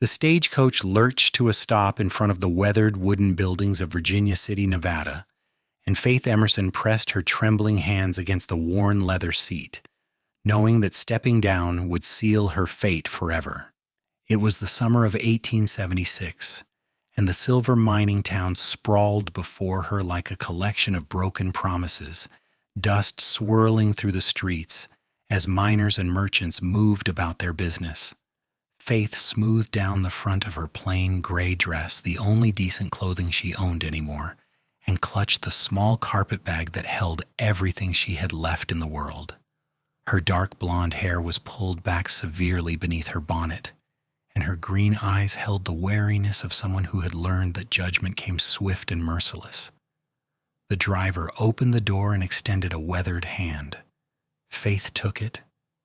The stagecoach lurched to a stop in front of the weathered wooden buildings of Virginia City, Nevada, and Faith Emerson pressed her trembling hands against the worn leather seat, knowing that stepping down would seal her fate forever. It was the summer of 1876, and the silver mining town sprawled before her like a collection of broken promises, dust swirling through the streets as miners and merchants moved about their business. Faith smoothed down the front of her plain gray dress, the only decent clothing she owned anymore, and clutched the small carpet bag that held everything she had left in the world. Her dark blonde hair was pulled back severely beneath her bonnet, and her green eyes held the wariness of someone who had learned that judgment came swift and merciless. The driver opened the door and extended a weathered hand. Faith took it,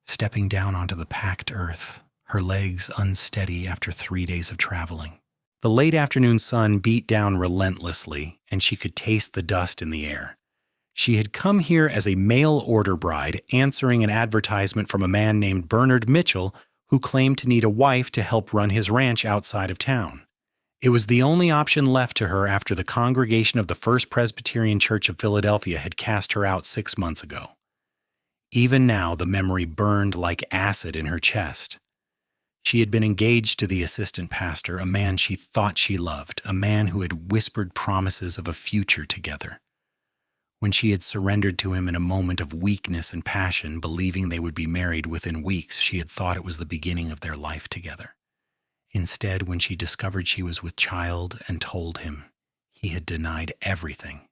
stepping down onto the packed earth, her legs unsteady after 3 days of traveling. The late afternoon sun beat down relentlessly, and she could taste the dust in the air. She had come here as a mail-order bride, answering an advertisement from a man named Bernard Mitchell, who claimed to need a wife to help run his ranch outside of town. It was the only option left to her after the congregation of the First Presbyterian Church of Philadelphia had cast her out 6 months ago. Even now, the memory burned like acid in her chest. She had been engaged to the assistant pastor, a man she thought she loved, a man who had whispered promises of a future together. When she had surrendered to him in a moment of weakness and passion, believing they would be married within weeks, she had thought it was the beginning of their life together. Instead, when she discovered she was with child and told him, he had denied everything.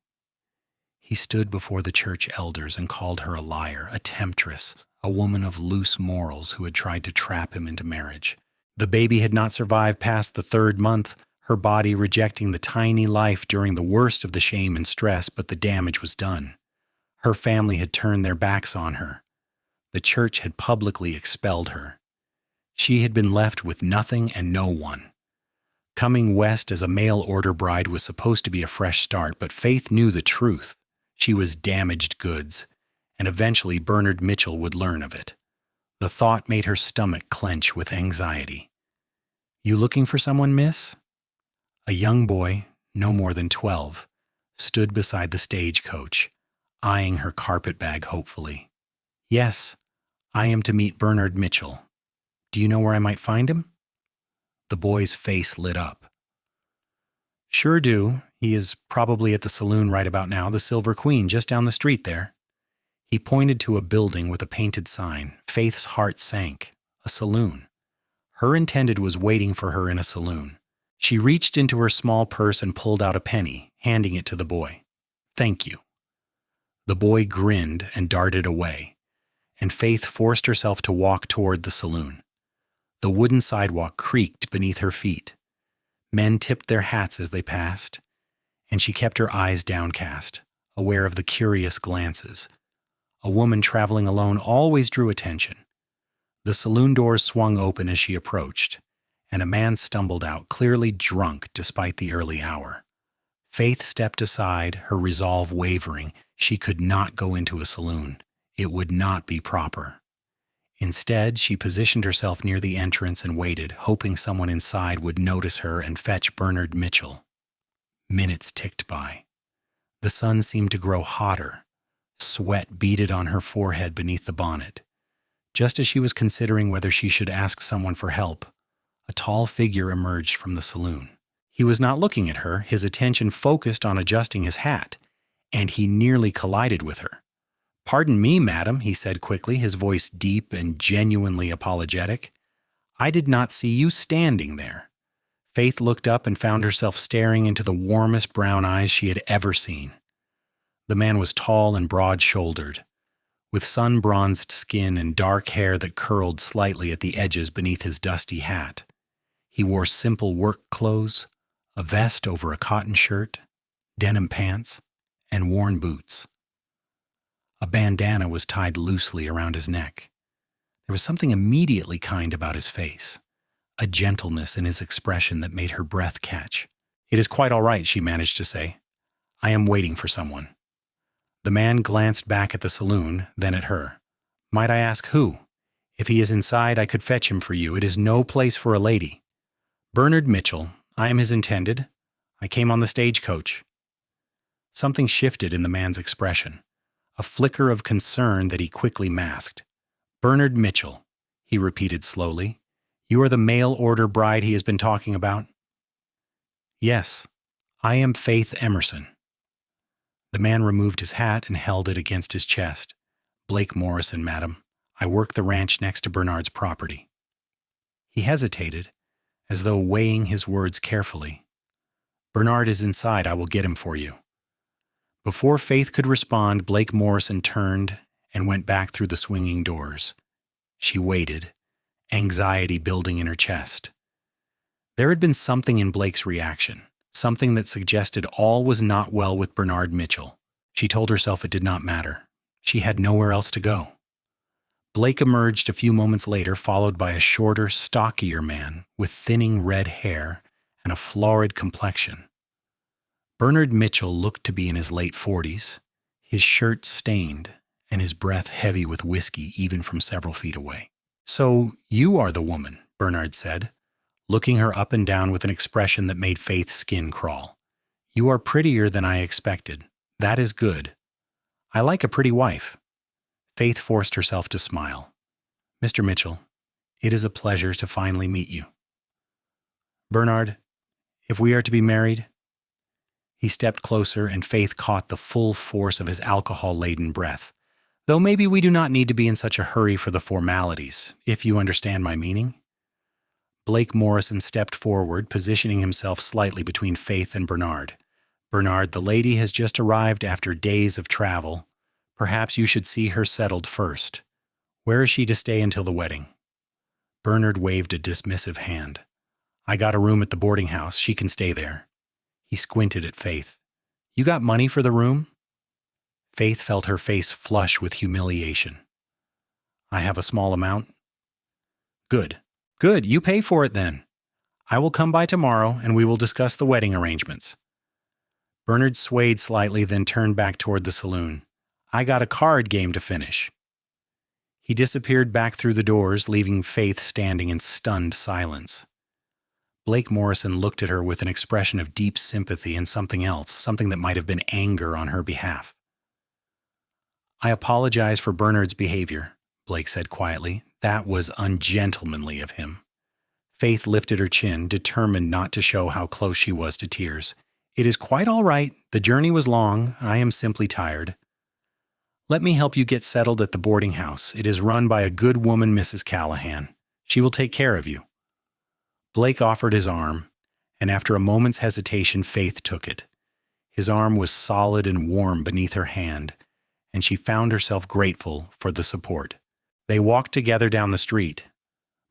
He stood before the church elders and called her a liar, a temptress, a woman of loose morals who had tried to trap him into marriage. The baby had not survived past the 3rd month, her body rejecting the tiny life during the worst of the shame and stress, but the damage was done. Her family had turned their backs on her. The church had publicly expelled her. She had been left with nothing and no one. Coming west as a mail-order bride was supposed to be a fresh start, but Faith knew the truth. She was damaged goods, and eventually Bernard Mitchell would learn of it. The thought made her stomach clench with anxiety. "You looking for someone, miss?" A young boy, no more than 12, stood beside the stagecoach, eyeing her carpet bag hopefully. "Yes, I am to meet Bernard Mitchell. Do you know where I might find him?" The boy's face lit up. "Sure do. He is probably at the saloon right about now, the Silver Queen, just down the street there." He pointed to a building with a painted sign. Faith's heart sank. A saloon. Her intended was waiting for her in a saloon. She reached into her small purse and pulled out a penny, handing it to the boy. "Thank you." The boy grinned and darted away, and Faith forced herself to walk toward the saloon. The wooden sidewalk creaked beneath her feet. Men tipped their hats as they passed, and she kept her eyes downcast, aware of the curious glances. A woman traveling alone always drew attention. The saloon doors swung open as she approached, and a man stumbled out, clearly drunk despite the early hour. Faith stepped aside, her resolve wavering. She could not go into a saloon. It would not be proper. Instead, she positioned herself near the entrance and waited, hoping someone inside would notice her and fetch Bernard Mitchell. Minutes ticked by. The sun seemed to grow hotter. Sweat beaded on her forehead beneath the bonnet. Just as she was considering whether she should ask someone for help, a tall figure emerged from the saloon. He was not looking at her, his attention focused on adjusting his hat, and he nearly collided with her. "Pardon me, madam," he said quickly, his voice deep and genuinely apologetic. "I did not see you standing there." Faith looked up and found herself staring into the warmest brown eyes she had ever seen. The man was tall and broad-shouldered, with sun-bronzed skin and dark hair that curled slightly at the edges beneath his dusty hat. He wore simple work clothes, a vest over a cotton shirt, denim pants, and worn boots. A bandana was tied loosely around his neck. There was something immediately kind about his face, a gentleness in his expression that made her breath catch. "It is quite all right," she managed to say. "I am waiting for someone." The man glanced back at the saloon, then at her. "Might I ask who? If he is inside, I could fetch him for you. It is no place for a lady." Bernard Mitchell. I am his intended. I came on the stagecoach. Something shifted in the man's expression, a flicker of concern that he quickly masked. Bernard Mitchell, he repeated slowly. You are the mail-order bride he has been talking about? Yes, I am Faith Emerson. The man removed his hat and held it against his chest. Blake Morrison, madam. I work the ranch next to Bernard's property. He hesitated, as though weighing his words carefully. Bernard is inside. I will get him for you. Before Faith could respond, Blake Morrison turned and went back through the swinging doors. She waited, anxiety building in her chest. There had been something in Blake's reaction, something that suggested all was not well with Bernard Mitchell. She told herself it did not matter. She had nowhere else to go. Blake emerged a few moments later, followed by a shorter, stockier man with thinning red hair and a florid complexion. Bernard Mitchell looked to be in his late 40s, his shirt stained and his breath heavy with whiskey even from several feet away. So you are the woman, Bernard said, looking her up and down with an expression that made Faith's skin crawl. You are prettier than I expected. That is good. I like a pretty wife. Faith forced herself to smile. Mr. Mitchell, it is a pleasure to finally meet you. Bernard, if we are to be married... He stepped closer, and Faith caught the full force of his alcohol-laden breath. Though maybe we do not need to be in such a hurry for the formalities, if you understand my meaning. Blake Morrison stepped forward, positioning himself slightly between Faith and Bernard. Bernard, the lady has just arrived after days of travel. Perhaps you should see her settled first. Where is she to stay until the wedding? Bernard waved a dismissive hand. I got a room at the boarding house. She can stay there. He squinted at Faith. You got money for the room? Faith felt her face flush with humiliation. I have a small amount. Good. Good. You pay for it then. I will come by tomorrow and we will discuss the wedding arrangements. Bernard swayed slightly, then turned back toward the saloon. I got a card game to finish. He disappeared back through the doors, leaving Faith standing in stunned silence. Blake Morrison looked at her with an expression of deep sympathy and something else, something that might have been anger on her behalf. I apologize for Bernard's behavior, Blake said quietly. That was ungentlemanly of him. Faith lifted her chin, determined not to show how close she was to tears. It is quite all right. The journey was long. I am simply tired. Let me help you get settled at the boarding house. It is run by a good woman, Mrs. Callahan. She will take care of you. Blake offered his arm, and after a moment's hesitation, Faith took it. His arm was solid and warm beneath her hand, and she found herself grateful for the support. They walked together down the street,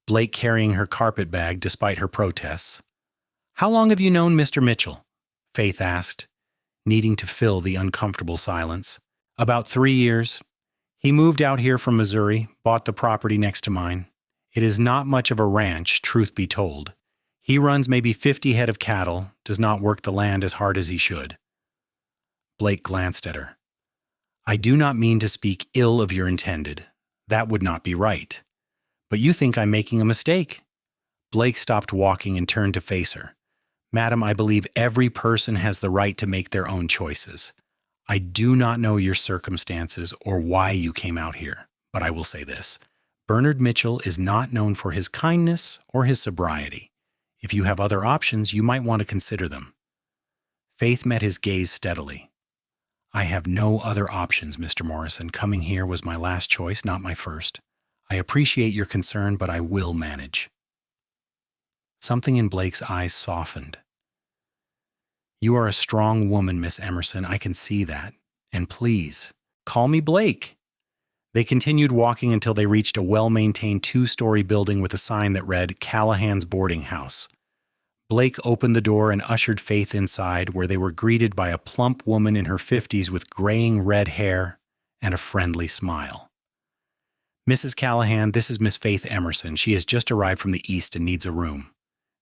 Blake carrying her carpet bag despite her protests. How long have you known Mr. Mitchell? Faith asked, needing to fill the uncomfortable silence. About 3 years. He moved out here from Missouri, bought the property next to mine. It is not much of a ranch, truth be told. He runs maybe 50 head of cattle, does not work the land as hard as he should. Blake glanced at her. I do not mean to speak ill of your intended. That would not be right. But you think I'm making a mistake. Blake stopped walking and turned to face her. Madam, I believe every person has the right to make their own choices. I do not know your circumstances or why you came out here, but I will say this. Bernard Mitchell is not known for his kindness or his sobriety. If you have other options, you might want to consider them. Faith met his gaze steadily. I have no other options, Mr. Morrison. Coming here was my last choice, not my first. I appreciate your concern, but I will manage. Something in Blake's eyes softened. You are a strong woman, Miss Emerson. I can see that. And please, call me Blake. They continued walking until they reached a well-maintained 2-story building with a sign that read, Callahan's Boarding House. Blake opened the door and ushered Faith inside, where they were greeted by a plump woman in her 50s with graying red hair and a friendly smile. Mrs. Callahan, this is Miss Faith Emerson. She has just arrived from the east and needs a room.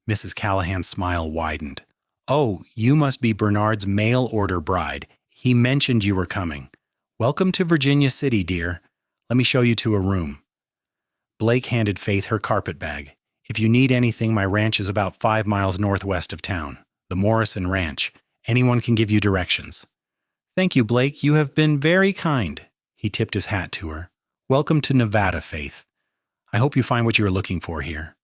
Mrs. Callahan's smile widened. Oh, you must be Bernard's mail-order bride. He mentioned you were coming. Welcome to Virginia City, dear. Let me show you to a room. Blake handed Faith her carpet bag. If you need anything, my ranch is about 5 miles northwest of town. The Morrison Ranch. Anyone can give you directions." "Thank you, Blake. You have been very kind." He tipped his hat to her. "Welcome to Nevada, Faith. I hope you find what you are looking for here."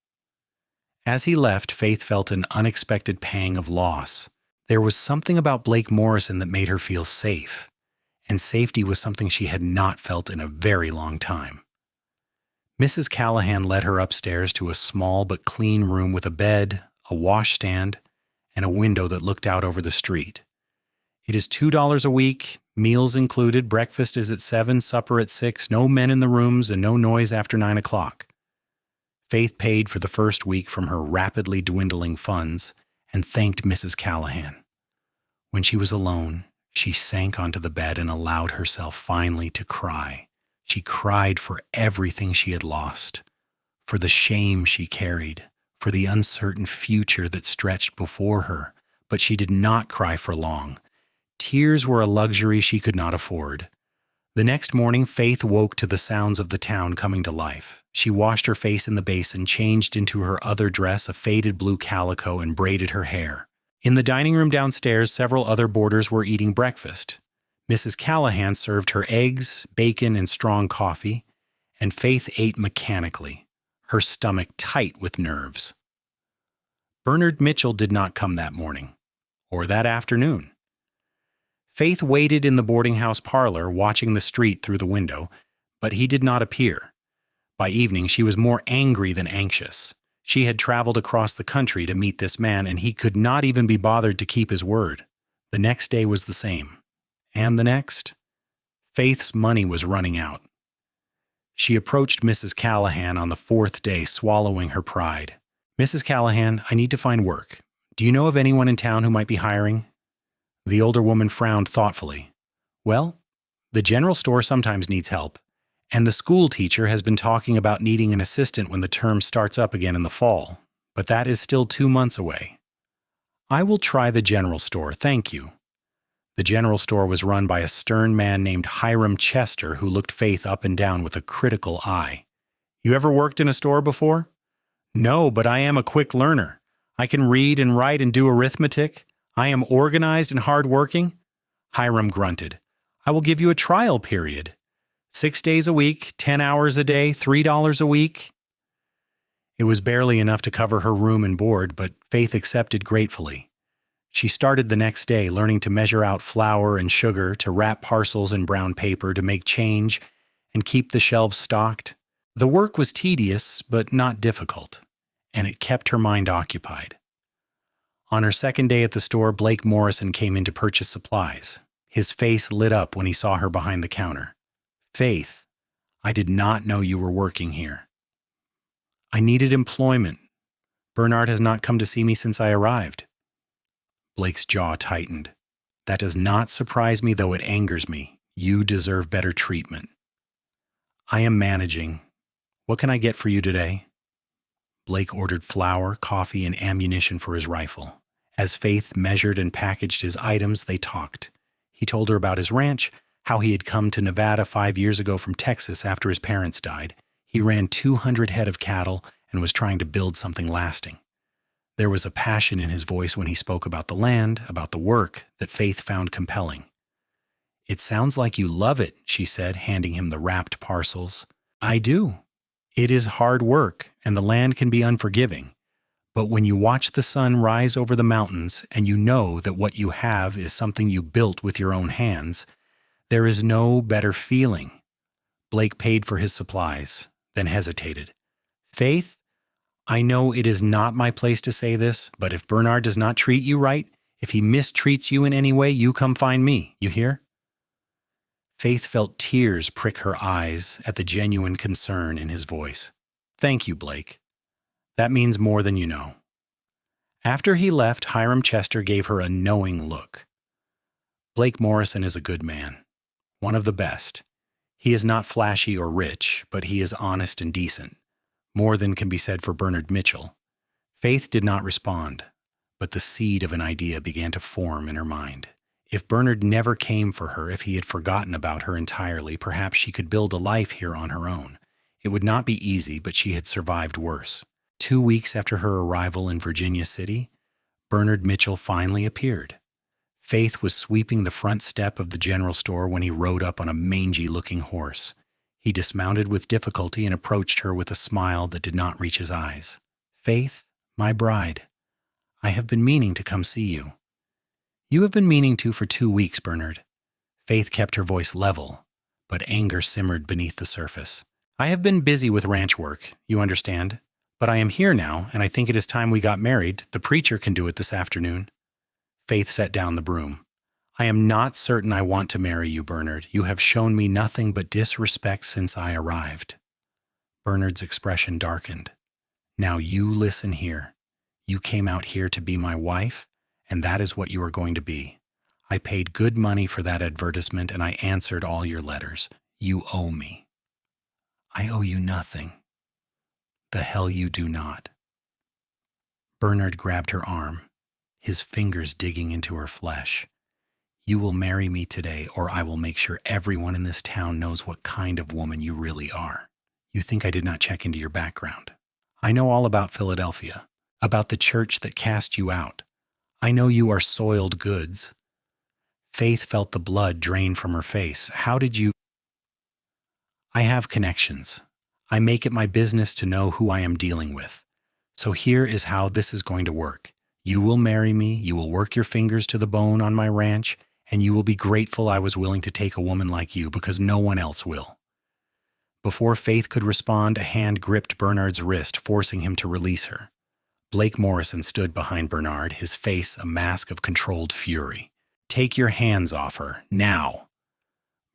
As he left, Faith felt an unexpected pang of loss. There was something about Blake Morrison that made her feel safe, and safety was something she had not felt in a very long time. Mrs. Callahan led her upstairs to a small but clean room with a bed, a washstand, and a window that looked out over the street. "It is $2 a week, meals included, breakfast is at 7, supper at 6, no men in the rooms, and no noise after 9 o'clock. Faith paid for the first week from her rapidly dwindling funds and thanked Mrs. Callahan. When she was alone, she sank onto the bed and allowed herself finally to cry. She cried for everything she had lost, for the shame she carried, for the uncertain future that stretched before her, but she did not cry for long. Tears were a luxury she could not afford. The next morning, Faith woke to the sounds of the town coming to life. She washed her face in the basin, changed into her other dress, a faded blue calico, and braided her hair. In the dining room downstairs, several other boarders were eating breakfast. Mrs. Callahan served her eggs, bacon, and strong coffee, and Faith ate mechanically, her stomach tight with nerves. Bernard Mitchell did not come that morning, or that afternoon. Faith waited in the boarding house parlor, watching the street through the window, but he did not appear. By evening, she was more angry than anxious. She had traveled across the country to meet this man, and he could not even be bothered to keep his word. The next day was the same. And the next? Faith's money was running out. She approached Mrs. Callahan on the 4th day, swallowing her pride. "Mrs. Callahan, I need to find work. Do you know of anyone in town who might be hiring?" The older woman frowned thoughtfully. "Well, the general store sometimes needs help, and the school teacher has been talking about needing an assistant when the term starts up again in the fall, but that is still 2 months away." "I will try the general store, thank you." The general store was run by a stern man named Hiram Chester, who looked Faith up and down with a critical eye. "You ever worked in a store before?" "No, but I am a quick learner. I can read and write and do arithmetic. I am organized and hardworking." Hiram grunted. "I will give you a trial period. 6 days a week, 10 hours a day, $3 a week." It was barely enough to cover her room and board, but Faith accepted gratefully. She started the next day, learning to measure out flour and sugar, to wrap parcels in brown paper, to make change, and keep the shelves stocked. The work was tedious, but not difficult, and it kept her mind occupied. On her second day at the store, Blake Morrison came in to purchase supplies. His face lit up when he saw her behind the counter. "Faith, I did not know you were working here." "I needed employment. Bernard has not come to see me since I arrived." Blake's jaw tightened. "That does not surprise me, though it angers me. You deserve better treatment." "I am managing. What can I get for you today?" Blake ordered flour, coffee, and ammunition for his rifle. As Faith measured and packaged his items, they talked. He told her about his ranch, how he had come to Nevada 5 years ago from Texas after his parents died. He ran 200 head of cattle and was trying to build something lasting. There was a passion in his voice when he spoke about the land, about the work, that Faith found compelling. "It sounds like you love it," she said, handing him the wrapped parcels. "I do. It is hard work, and the land can be unforgiving. But when you watch the sun rise over the mountains and you know that what you have is something you built with your own hands, there is no better feeling." Blake paid for his supplies, then hesitated. "Faith, I know it is not my place to say this, but if Bernard does not treat you right, if he mistreats you in any way, you come find me, you hear?" Faith felt tears prick her eyes at the genuine concern in his voice. "Thank you, Blake. That means more than you know." After he left, Hiram Chester gave her a knowing look. "Blake Morrison is a good man, one of the best. He is not flashy or rich, but he is honest and decent. More than can be said for Bernard Mitchell." Faith did not respond, but the seed of an idea began to form in her mind. If Bernard never came for her, if he had forgotten about her entirely, perhaps she could build a life here on her own. It would not be easy, but she had survived worse. 2 weeks after her arrival in Virginia City, Bernard Mitchell finally appeared. Faith was sweeping the front step of the general store when he rode up on a mangy-looking horse. He dismounted with difficulty and approached her with a smile that did not reach his eyes. "Faith, my bride, I have been meaning to come see you." "You have been meaning to for 2 weeks, Bernard." Faith kept her voice level, but anger simmered beneath the surface. "I have been busy with ranch work, you understand. But I am here now, and I think it is time we got married. The preacher can do it this afternoon." Faith set down the broom. "I am not certain I want to marry you, Bernard. You have shown me nothing but disrespect since I arrived." Bernard's expression darkened. "Now you listen here. You came out here to be my wife, and that is what you are going to be. I paid good money for that advertisement, and I answered all your letters. You owe me." "I owe you nothing." "The hell you do not." Bernard grabbed her arm, his fingers digging into her flesh. "You will marry me today, or I will make sure everyone in this town knows what kind of woman you really are. You think I did not check into your background? I know all about Philadelphia, about the church that cast you out. I know you are soiled goods." Faith felt the blood drain from her face. "How did you—" "I have connections. I make it my business to know who I am dealing with. So here is how this is going to work. You will marry me, you will work your fingers to the bone on my ranch, and you will be grateful I was willing to take a woman like you because no one else will." Before Faith could respond, a hand gripped Bernard's wrist, forcing him to release her. Blake Morrison stood behind Bernard, his face a mask of controlled fury. "Take your hands off her, now."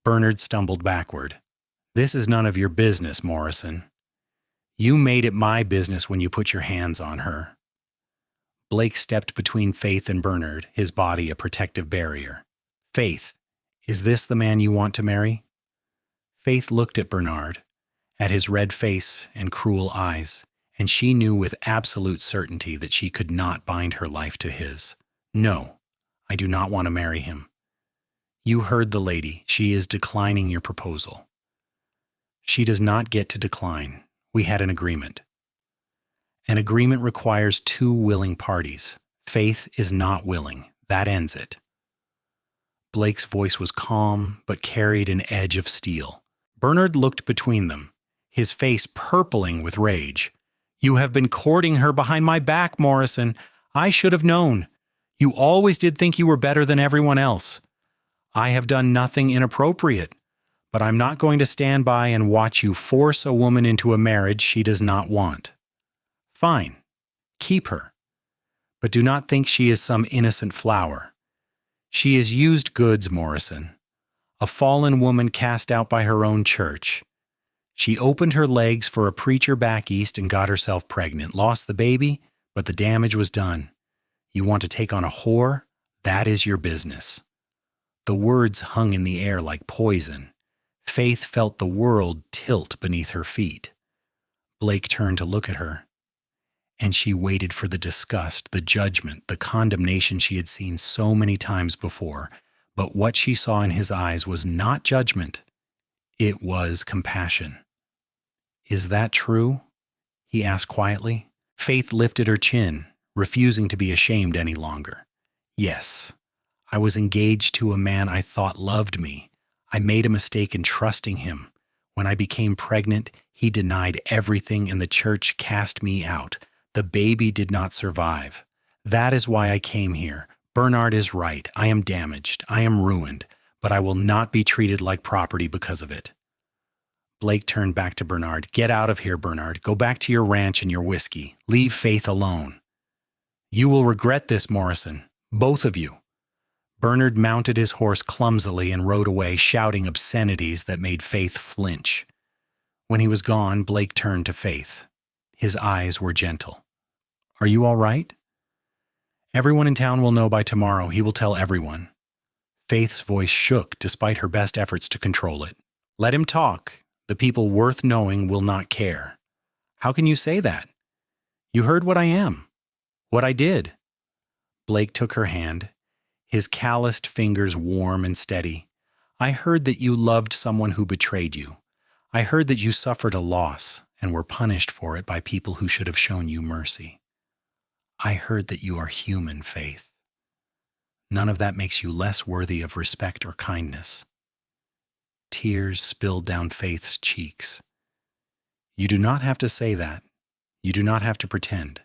Bernard stumbled backward. "This is none of your business, Morrison. You made it my business when you put your hands on her." Blake stepped between Faith and Bernard, his body a protective barrier. "Faith, is this the man you want to marry?" Faith looked at Bernard, at his red face and cruel eyes, and she knew with absolute certainty that she could not bind her life to his. "No, I do not want to marry him." "You heard the lady. She is declining your proposal." "She does not get to decline. We had an agreement." "An agreement requires 2 willing parties. Faith is not willing. That ends it." Blake's voice was calm, but carried an edge of steel. Bernard looked between them, his face purpling with rage. "You have been courting her behind my back, Morrison. I should have known. You always did think you were better than everyone else. I have done nothing inappropriate. But I'm not going to stand by and watch you force a woman into a marriage she does not want. Fine, keep her. But do not think she is some innocent flower. She is used goods, Morrison. A fallen woman cast out by her own church. She opened her legs for a preacher back east and got herself pregnant, lost the baby, but the damage was done. You want to take on a whore? That is your business." The words hung in the air like poison. Faith felt the world tilt beneath her feet. Blake turned to look at her, and she waited for the disgust, the judgment, the condemnation she had seen so many times before. But what she saw in his eyes was not judgment. It was compassion. "Is that true?" he asked quietly. Faith lifted her chin, refusing to be ashamed any longer. "Yes, I was engaged to a man I thought loved me. I made a mistake in trusting him. When I became pregnant, he denied everything and the church cast me out. The baby did not survive. That is why I came here. Bernard is right. I am damaged. I am ruined. But I will not be treated like property because of it." Blake turned back to Bernard. "Get out of here, Bernard. Go back to your ranch and your whiskey. Leave Faith alone." "You will regret this, Morrison. Both of you." Bernard mounted his horse clumsily and rode away, shouting obscenities that made Faith flinch. When he was gone, Blake turned to Faith. His eyes were gentle. "Are you all right?" "Everyone in town will know by tomorrow. He will tell everyone." Faith's voice shook despite her best efforts to control it. "Let him talk. The people worth knowing will not care." "How can you say that? You heard what I am. What I did." Blake took her hand, his calloused fingers warm and steady. "I heard that you loved someone who betrayed you. I heard that you suffered a loss, and were punished for it by people who should have shown you mercy. I heard that you are human, Faith. None of that makes you less worthy of respect or kindness. Tears spilled down Faith's cheeks. You do not have to say that. You do not have to pretend.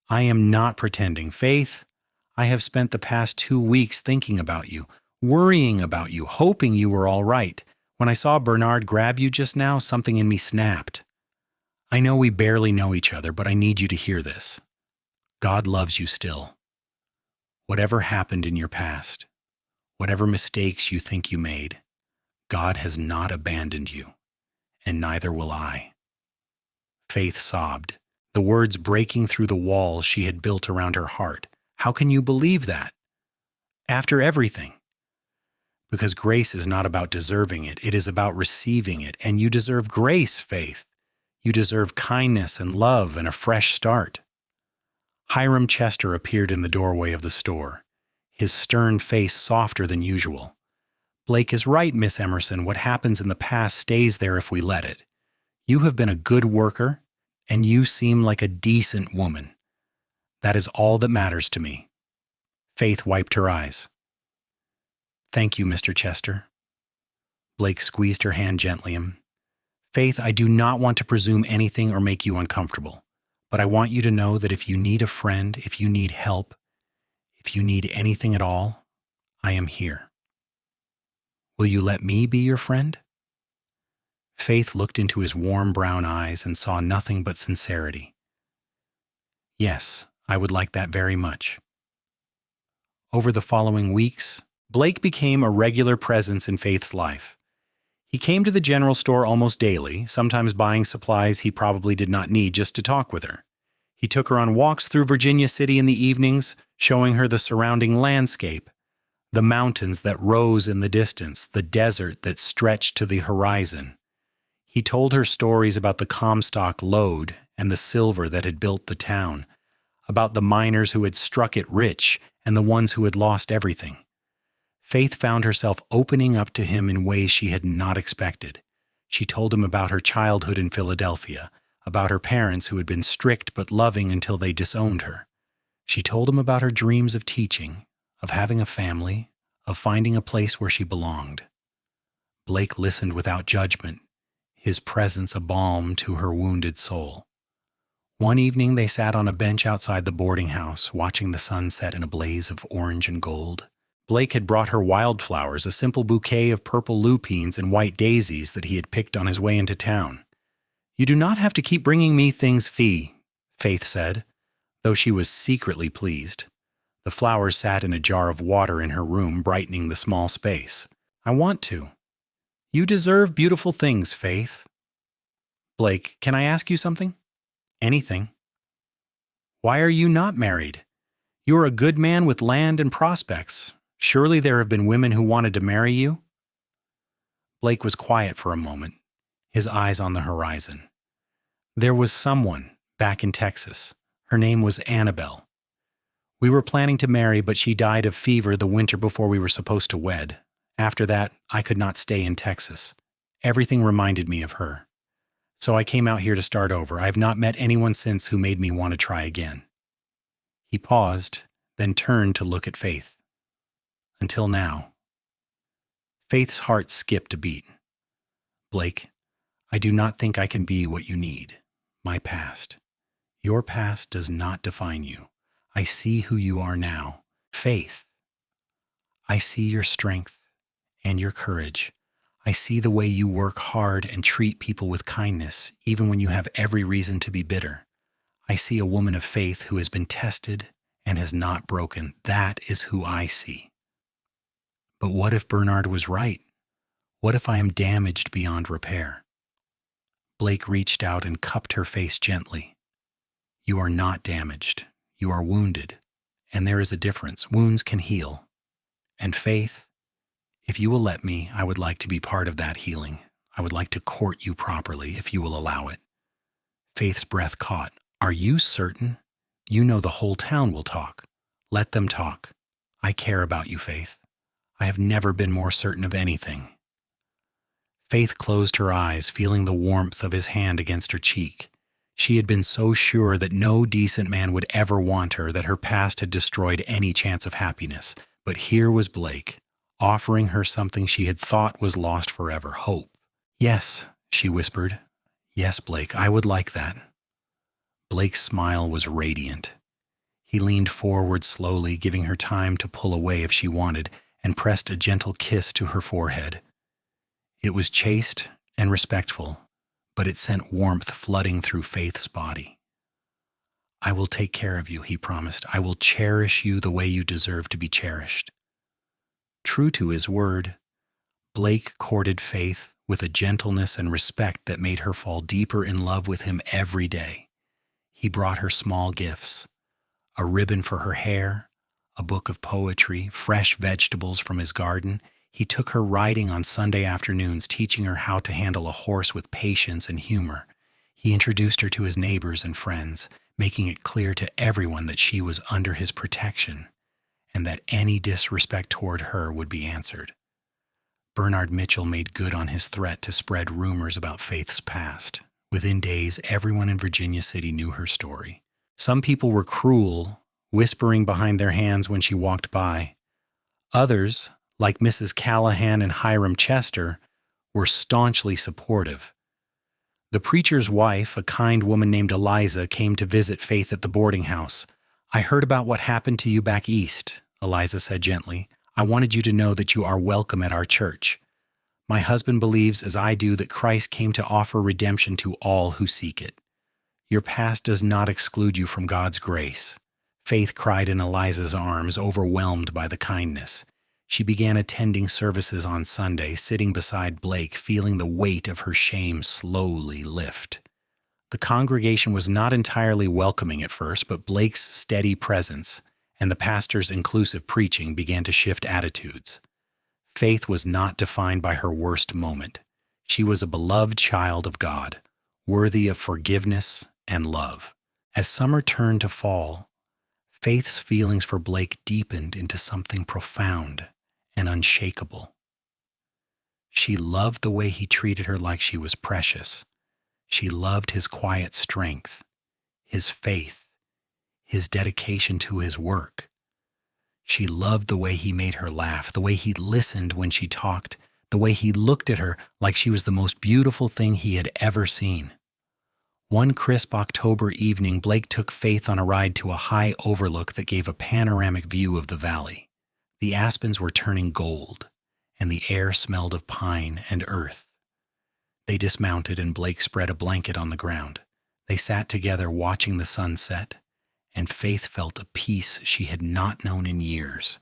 I am not pretending. Faith, I have spent the past 2 weeks thinking about you, worrying about you, hoping you were all right. When I saw Bernard grab you just now, something in me snapped. I know we barely know each other, but I need you to hear this. God loves you still. Whatever happened in your past, whatever mistakes you think you made, God has not abandoned you, and neither will I. Faith sobbed, the words breaking through the walls she had built around her heart. How can you believe that? After everything. Because grace is not about deserving it, it is about receiving it, and you deserve grace, Faith. You deserve kindness and love and a fresh start. Hiram Chester appeared in the doorway of the store, his stern face softer than usual. Blake is right, Miss Emerson. What happens in the past stays there if we let it. You have been a good worker, and you seem like a decent woman. That is all that matters to me. Faith wiped her eyes. Thank you, Mr. Chester. Blake squeezed her hand gently. Faith, I do not want to presume anything or make you uncomfortable, but I want you to know that if you need a friend, if you need help, if you need anything at all, I am here. Will you let me be your friend? Faith looked into his warm brown eyes and saw nothing but sincerity. Yes, I would like that very much. Over the following weeks, Blake became a regular presence in Faith's life. He came to the general store almost daily, sometimes buying supplies he probably did not need just to talk with her. He took her on walks through Virginia City in the evenings, showing her the surrounding landscape, the mountains that rose in the distance, the desert that stretched to the horizon. He told her stories about the Comstock lode and the silver that had built the town, about the miners who had struck it rich and the ones who had lost everything. Faith found herself opening up to him in ways she had not expected. She told him about her childhood in Philadelphia, about her parents who had been strict but loving until they disowned her. She told him about her dreams of teaching, of having a family, of finding a place where she belonged. Blake listened without judgment, his presence a balm to her wounded soul. One evening they sat on a bench outside the boarding house, watching the sun set in a blaze of orange and gold. Blake had brought her wildflowers, a simple bouquet of purple lupines and white daisies that he had picked on his way into town. You do not have to keep bringing me things, Fee, Faith said, though she was secretly pleased. The flowers sat in a jar of water in her room, brightening the small space. I want to. You deserve beautiful things, Faith. Blake, can I ask you something? Anything. Why are you not married? You are a good man with land and prospects. Surely there have been women who wanted to marry you? Blake was quiet for a moment, his eyes on the horizon. There was someone back in Texas. Her name was Annabelle. We were planning to marry, but she died of fever the winter before we were supposed to wed. After that, I could not stay in Texas. Everything reminded me of her. So I came out here to start over. I have not met anyone since who made me want to try again. He paused, then turned to look at Faith. Until now. Faith's heart skipped a beat. Blake, I do not think I can be what you need. My past. Your past does not define you. I see who you are now. Faith. I see your strength and your courage. I see the way you work hard and treat people with kindness, even when you have every reason to be bitter. I see a woman of faith who has been tested and has not broken. That is who I see. But what if Bernard was right? What if I am damaged beyond repair? Blake reached out and cupped her face gently. You are not damaged. You are wounded. And there is a difference. Wounds can heal. And Faith, if you will let me, I would like to be part of that healing. I would like to court you properly, if you will allow it. Faith's breath caught. Are you certain? You know the whole town will talk. Let them talk. I care about you, Faith. I have never been more certain of anything. Faith closed her eyes, feeling the warmth of his hand against her cheek. She had been so sure that no decent man would ever want her, that her past had destroyed any chance of happiness. But here was Blake, offering her something she had thought was lost forever, hope. "Yes," she whispered. "Yes, Blake, I would like that." Blake's smile was radiant. He leaned forward slowly, giving her time to pull away if she wanted, and pressed a gentle kiss to her forehead. It was chaste and respectful, but it sent warmth flooding through Faith's body. "I will take care of you," he promised. "I will cherish you the way you deserve to be cherished." True to his word, Blake courted Faith with a gentleness and respect that made her fall deeper in love with him every day. He brought her small gifts: a ribbon for her hair, a book of poetry, fresh vegetables from his garden. He took her riding on Sunday afternoons, teaching her how to handle a horse with patience and humor. He introduced her to his neighbors and friends, making it clear to everyone that she was under his protection and that any disrespect toward her would be answered. Bernard Mitchell made good on his threat to spread rumors about Faith's past. Within days, everyone in Virginia City knew her story. Some people were cruel, whispering behind their hands when she walked by. Others, like Mrs. Callahan and Hiram Chester, were staunchly supportive. The preacher's wife, a kind woman named Eliza, came to visit Faith at the boarding house. "I heard about what happened to you back east," Eliza said gently. "I wanted you to know that you are welcome at our church. My husband believes, as I do, that Christ came to offer redemption to all who seek it. Your past does not exclude you from God's grace." Faith cried in Eliza's arms, overwhelmed by the kindness. She began attending services on Sunday, sitting beside Blake, feeling the weight of her shame slowly lift. The congregation was not entirely welcoming at first, but Blake's steady presence and the pastor's inclusive preaching began to shift attitudes. Faith was not defined by her worst moment. She was a beloved child of God, worthy of forgiveness and love. As summer turned to fall, Faith's feelings for Blake deepened into something profound and unshakable. She loved the way he treated her like she was precious. She loved his quiet strength, his faith, his dedication to his work. She loved the way he made her laugh, the way he listened when she talked, the way he looked at her like she was the most beautiful thing he had ever seen. One crisp October evening, Blake took Faith on a ride to a high overlook that gave a panoramic view of the valley. The aspens were turning gold, and the air smelled of pine and earth. They dismounted, and Blake spread a blanket on the ground. They sat together watching the sun set, and Faith felt a peace she had not known in years.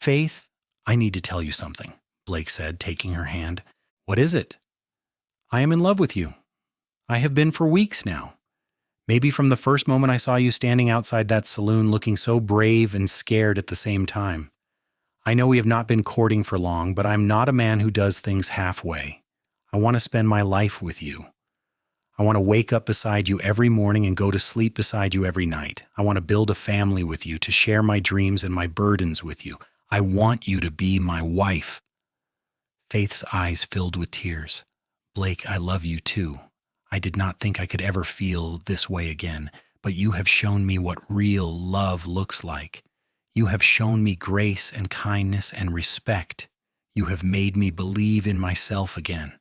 "Faith, I need to tell you something," Blake said, taking her hand. "What is it?" "I am in love with you. I have been for weeks now. Maybe from the first moment I saw you standing outside that saloon, looking so brave and scared at the same time. I know we have not been courting for long, but I'm not a man who does things halfway. I want to spend my life with you. I want to wake up beside you every morning and go to sleep beside you every night. I want to build a family with you, to share my dreams and my burdens with you. I want you to be my wife." Faith's eyes filled with tears. "Blake, I love you too. I did not think I could ever feel this way again, but you have shown me what real love looks like. You have shown me grace and kindness and respect. You have made me believe in myself again."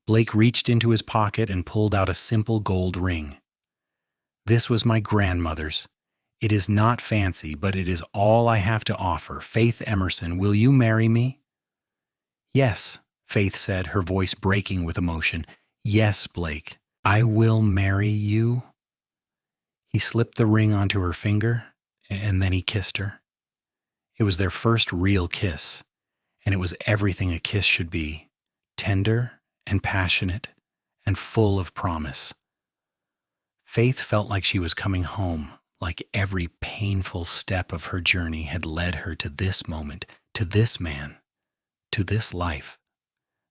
Blake reached into his pocket and pulled out a simple gold ring. "This was my grandmother's. It is not fancy, but it is all I have to offer. Faith Emerson, will you marry me?" "Yes," Faith said, her voice breaking with emotion. "Yes, Blake, I will marry you." He slipped the ring onto her finger, and then he kissed her. It was their first real kiss, and it was everything a kiss should be: tender and passionate and full of promise. Faith felt like she was coming home, like every painful step of her journey had led her to this moment, to this man, to this life.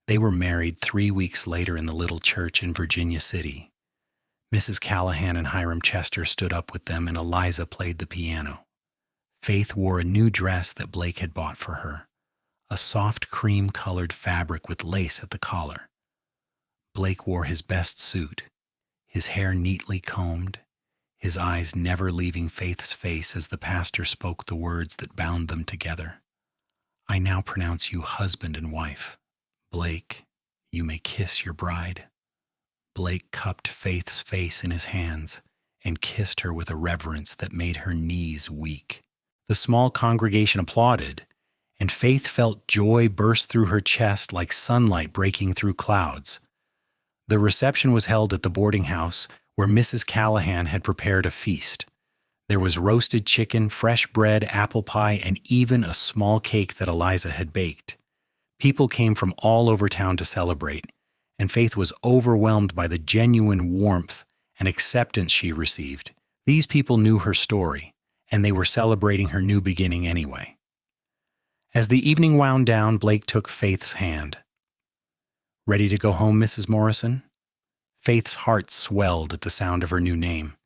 They were married 3 weeks later in the little church in Virginia City. Mrs. Callahan and Hiram Chester stood up with them, and Eliza played the piano. Faith wore a new dress that Blake had bought for her, a soft cream-colored fabric with lace at the collar. Blake wore his best suit, his hair neatly combed, his eyes never leaving Faith's face as the pastor spoke the words that bound them together. "I now pronounce you husband and wife. Blake, you may kiss your bride." Blake cupped Faith's face in his hands and kissed her with a reverence that made her knees weak. The small congregation applauded, and Faith felt joy burst through her chest like sunlight breaking through clouds. The reception was held at the boarding house, where Mrs. Callahan had prepared a feast. There was roasted chicken, fresh bread, apple pie, and even a small cake that Eliza had baked. People came from all over town to celebrate, and Faith was overwhelmed by the genuine warmth and acceptance she received. These people knew her story, and they were celebrating her new beginning anyway. As the evening wound down, Blake took Faith's hand. "Ready to go home, Mrs. Morrison?" Faith's heart swelled at the sound of her new name.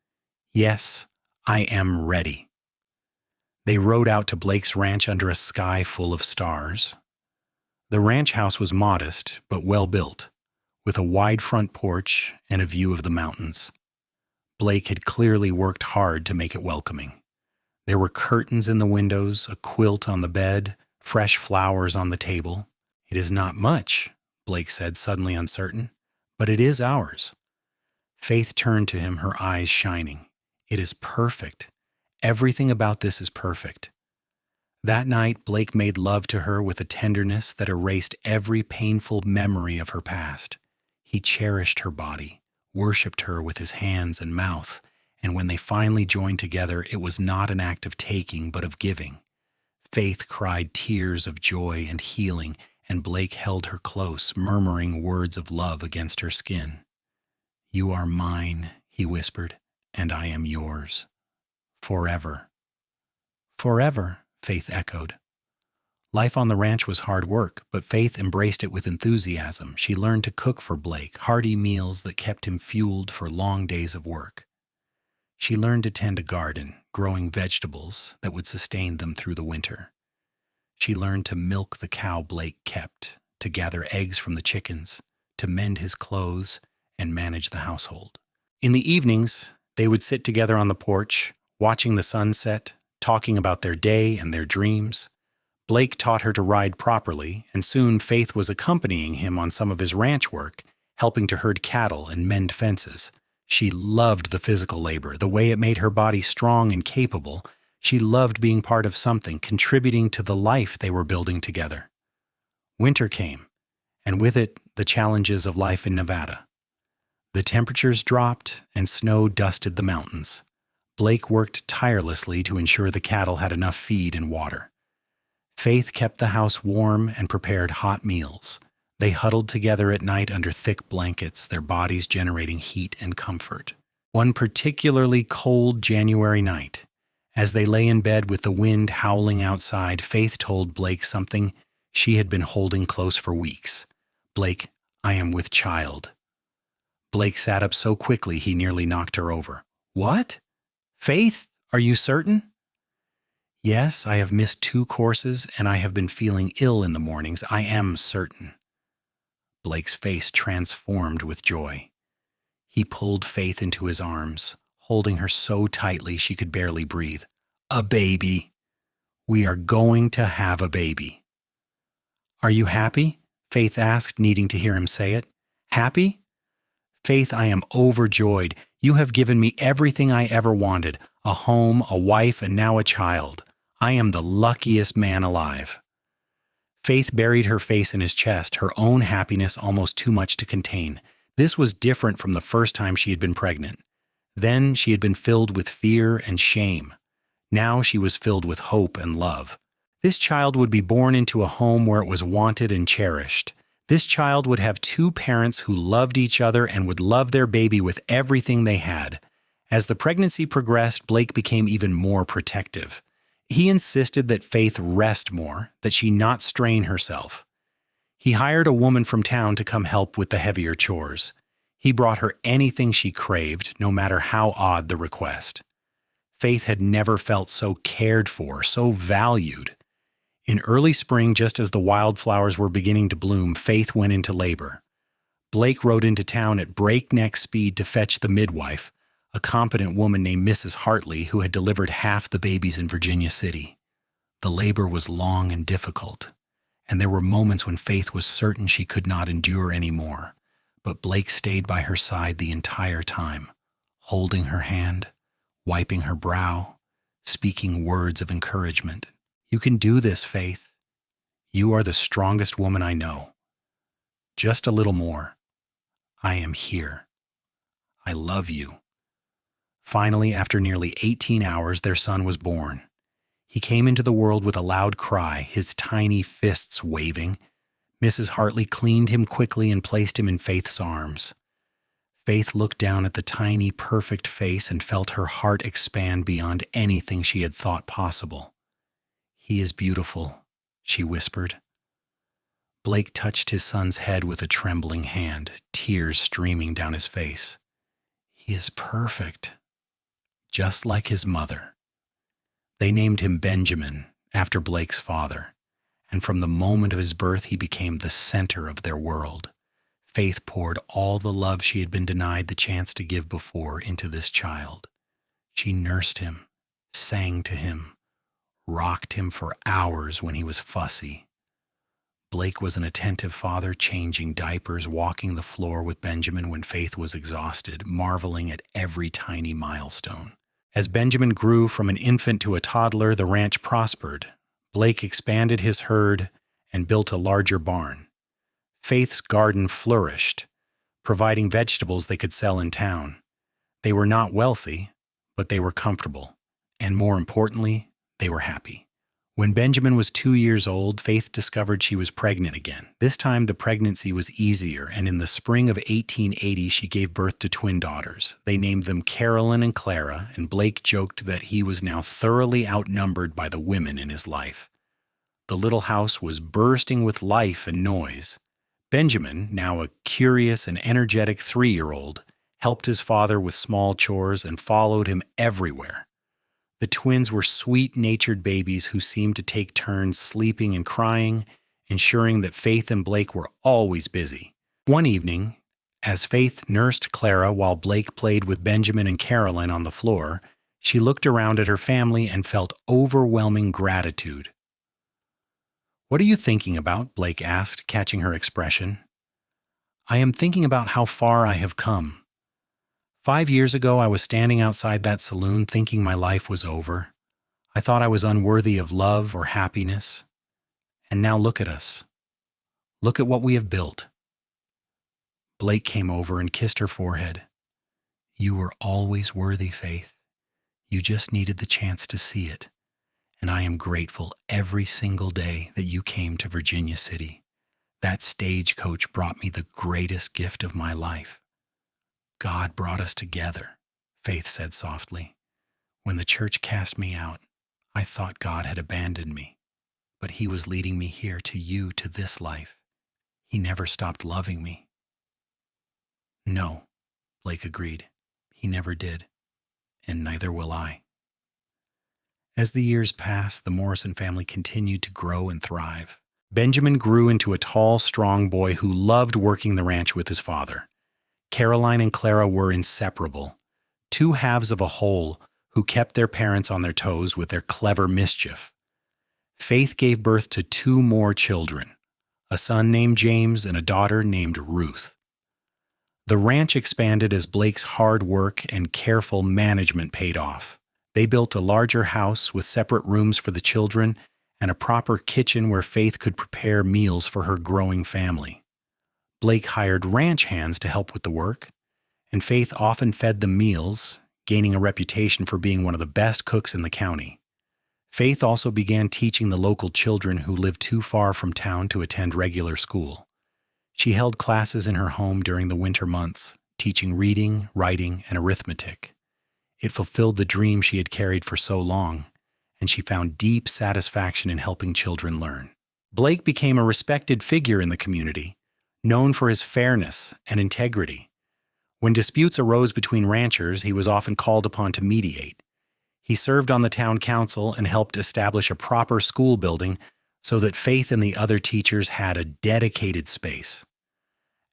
"Yes, I am ready." They rode out to Blake's ranch under a sky full of stars. The ranch house was modest, but well built, with a wide front porch and a view of the mountains. Blake had clearly worked hard to make it welcoming. There were curtains in the windows, a quilt on the bed, fresh flowers on the table. "It is not much," Blake said, suddenly uncertain, "but it is ours." Faith turned to him, her eyes shining. "It is perfect. Everything about this is perfect." That night, Blake made love to her with a tenderness that erased every painful memory of her past. He cherished her body, worshipped her with his hands and mouth, and when they finally joined together, it was not an act of taking, but of giving. Faith cried tears of joy and healing, and Blake held her close, murmuring words of love against her skin. "You are mine," he whispered, "and I am yours. Forever." "Forever," Faith echoed. Life on the ranch was hard work, but Faith embraced it with enthusiasm. She learned to cook for Blake, hearty meals that kept him fueled for long days of work. She learned to tend a garden, growing vegetables that would sustain them through the winter. She learned to milk the cow Blake kept, to gather eggs from the chickens, to mend his clothes, and manage the household. In the evenings, they would sit together on the porch, watching the sunset, talking about their day and their dreams. Blake taught her to ride properly, and soon Faith was accompanying him on some of his ranch work, helping to herd cattle and mend fences. She loved the physical labor, the way it made her body strong and capable. She loved being part of something, contributing to the life they were building together. Winter came, and with it, the challenges of life in Nevada. The temperatures dropped, and snow dusted the mountains. Blake worked tirelessly to ensure the cattle had enough feed and water. Faith kept the house warm and prepared hot meals. They huddled together at night under thick blankets, their bodies generating heat and comfort. One particularly cold January night, as they lay in bed with the wind howling outside, Faith told Blake something she had been holding close for weeks. "Blake, I am with child." Blake sat up so quickly he nearly knocked her over. "What? Faith, are you certain?" "Yes, I have missed 2 courses, and I have been feeling ill in the mornings. I am certain." Blake's face transformed with joy. He pulled Faith into his arms, holding her so tightly she could barely breathe. "A baby. We are going to have a baby." "Are you happy?" Faith asked, needing to hear him say it. "Happy?" "Faith, I am overjoyed. You have given me everything I ever wanted, a home, a wife, and now a child. I am the luckiest man alive." Faith buried her face in his chest, her own happiness almost too much to contain. This was different from the first time she had been pregnant. Then she had been filled with fear and shame. Now she was filled with hope and love. This child would be born into a home where it was wanted and cherished. This child would have 2 parents who loved each other and would love their baby with everything they had. As the pregnancy progressed, Blake became even more protective. He insisted that Faith rest more, that she not strain herself. He hired a woman from town to come help with the heavier chores. He brought her anything she craved, no matter how odd the request. Faith had never felt so cared for, so valued. In early spring, just as the wildflowers were beginning to bloom, Faith went into labor. Blake rode into town at breakneck speed to fetch the midwife, a competent woman named Mrs. Hartley who had delivered half the babies in Virginia City. The labor was long and difficult, and there were moments when Faith was certain she could not endure any more. But Blake stayed by her side the entire time, holding her hand, wiping her brow, speaking words of encouragement. "You can do this, Faith. You are the strongest woman I know. Just a little more. I am here. I love you." Finally, after nearly 18 hours, their son was born. He came into the world with a loud cry, his tiny fists waving. Mrs. Hartley cleaned him quickly and placed him in Faith's arms. Faith looked down at the tiny, perfect face and felt her heart expand beyond anything she had thought possible. "He is beautiful," she whispered. Blake touched his son's head with a trembling hand, tears streaming down his face. "He is perfect, just like his mother." They named him Benjamin, after Blake's father, and from the moment of his birth he became the center of their world. Faith poured all the love she had been denied the chance to give before into this child. She nursed him, sang to him, rocked him for hours when he was fussy. Blake was an attentive father, changing diapers, walking the floor with Benjamin when Faith was exhausted, marveling at every tiny milestone. As Benjamin grew from an infant to a toddler, the ranch prospered. Blake expanded his herd and built a larger barn. Faith's garden flourished, providing vegetables they could sell in town. They were not wealthy, but they were comfortable, and more importantly, they were happy. When Benjamin was 2 years old, Faith discovered she was pregnant again. This time the pregnancy was easier, and in the spring of 1880 she gave birth to twin daughters. They named them Carolyn and Clara, and Blake joked that he was now thoroughly outnumbered by the women in his life. The little house was bursting with life and noise. Benjamin, now a curious and energetic 3-year-old, helped his father with small chores and followed him everywhere. The twins were sweet-natured babies who seemed to take turns sleeping and crying, ensuring that Faith and Blake were always busy. One evening, as Faith nursed Clara while Blake played with Benjamin and Carolyn on the floor, she looked around at her family and felt overwhelming gratitude. "What are you thinking about?" Blake asked, catching her expression. "I am thinking about how far I have come. 5 years ago, I was standing outside that saloon thinking my life was over. I thought I was unworthy of love or happiness. And now look at us. Look at what we have built." Blake came over and kissed her forehead. "You were always worthy, Faith. You just needed the chance to see it. And I am grateful every single day that you came to Virginia City. That stagecoach brought me the greatest gift of my life." "God brought us together," Faith said softly. "When the church cast me out, I thought God had abandoned me, but He was leading me here to you, to this life. He never stopped loving me." "No," Blake agreed. "He never did, and neither will I." As the years passed, the Morrison family continued to grow and thrive. Benjamin grew into a tall, strong boy who loved working the ranch with his father. Caroline and Clara were inseparable, two halves of a whole who kept their parents on their toes with their clever mischief. Faith gave birth to 2 more children, a son named James and a daughter named Ruth. The ranch expanded as Blake's hard work and careful management paid off. They built a larger house with separate rooms for the children and a proper kitchen where Faith could prepare meals for her growing family. Blake hired ranch hands to help with the work, and Faith often fed them meals, gaining a reputation for being one of the best cooks in the county. Faith also began teaching the local children who lived too far from town to attend regular school. She held classes in her home during the winter months, teaching reading, writing, and arithmetic. It fulfilled the dream she had carried for so long, and she found deep satisfaction in helping children learn. Blake became a respected figure in the community, known for his fairness and integrity. When disputes arose between ranchers, he was often called upon to mediate. He served on the town council and helped establish a proper school building so that Faith and the other teachers had a dedicated space.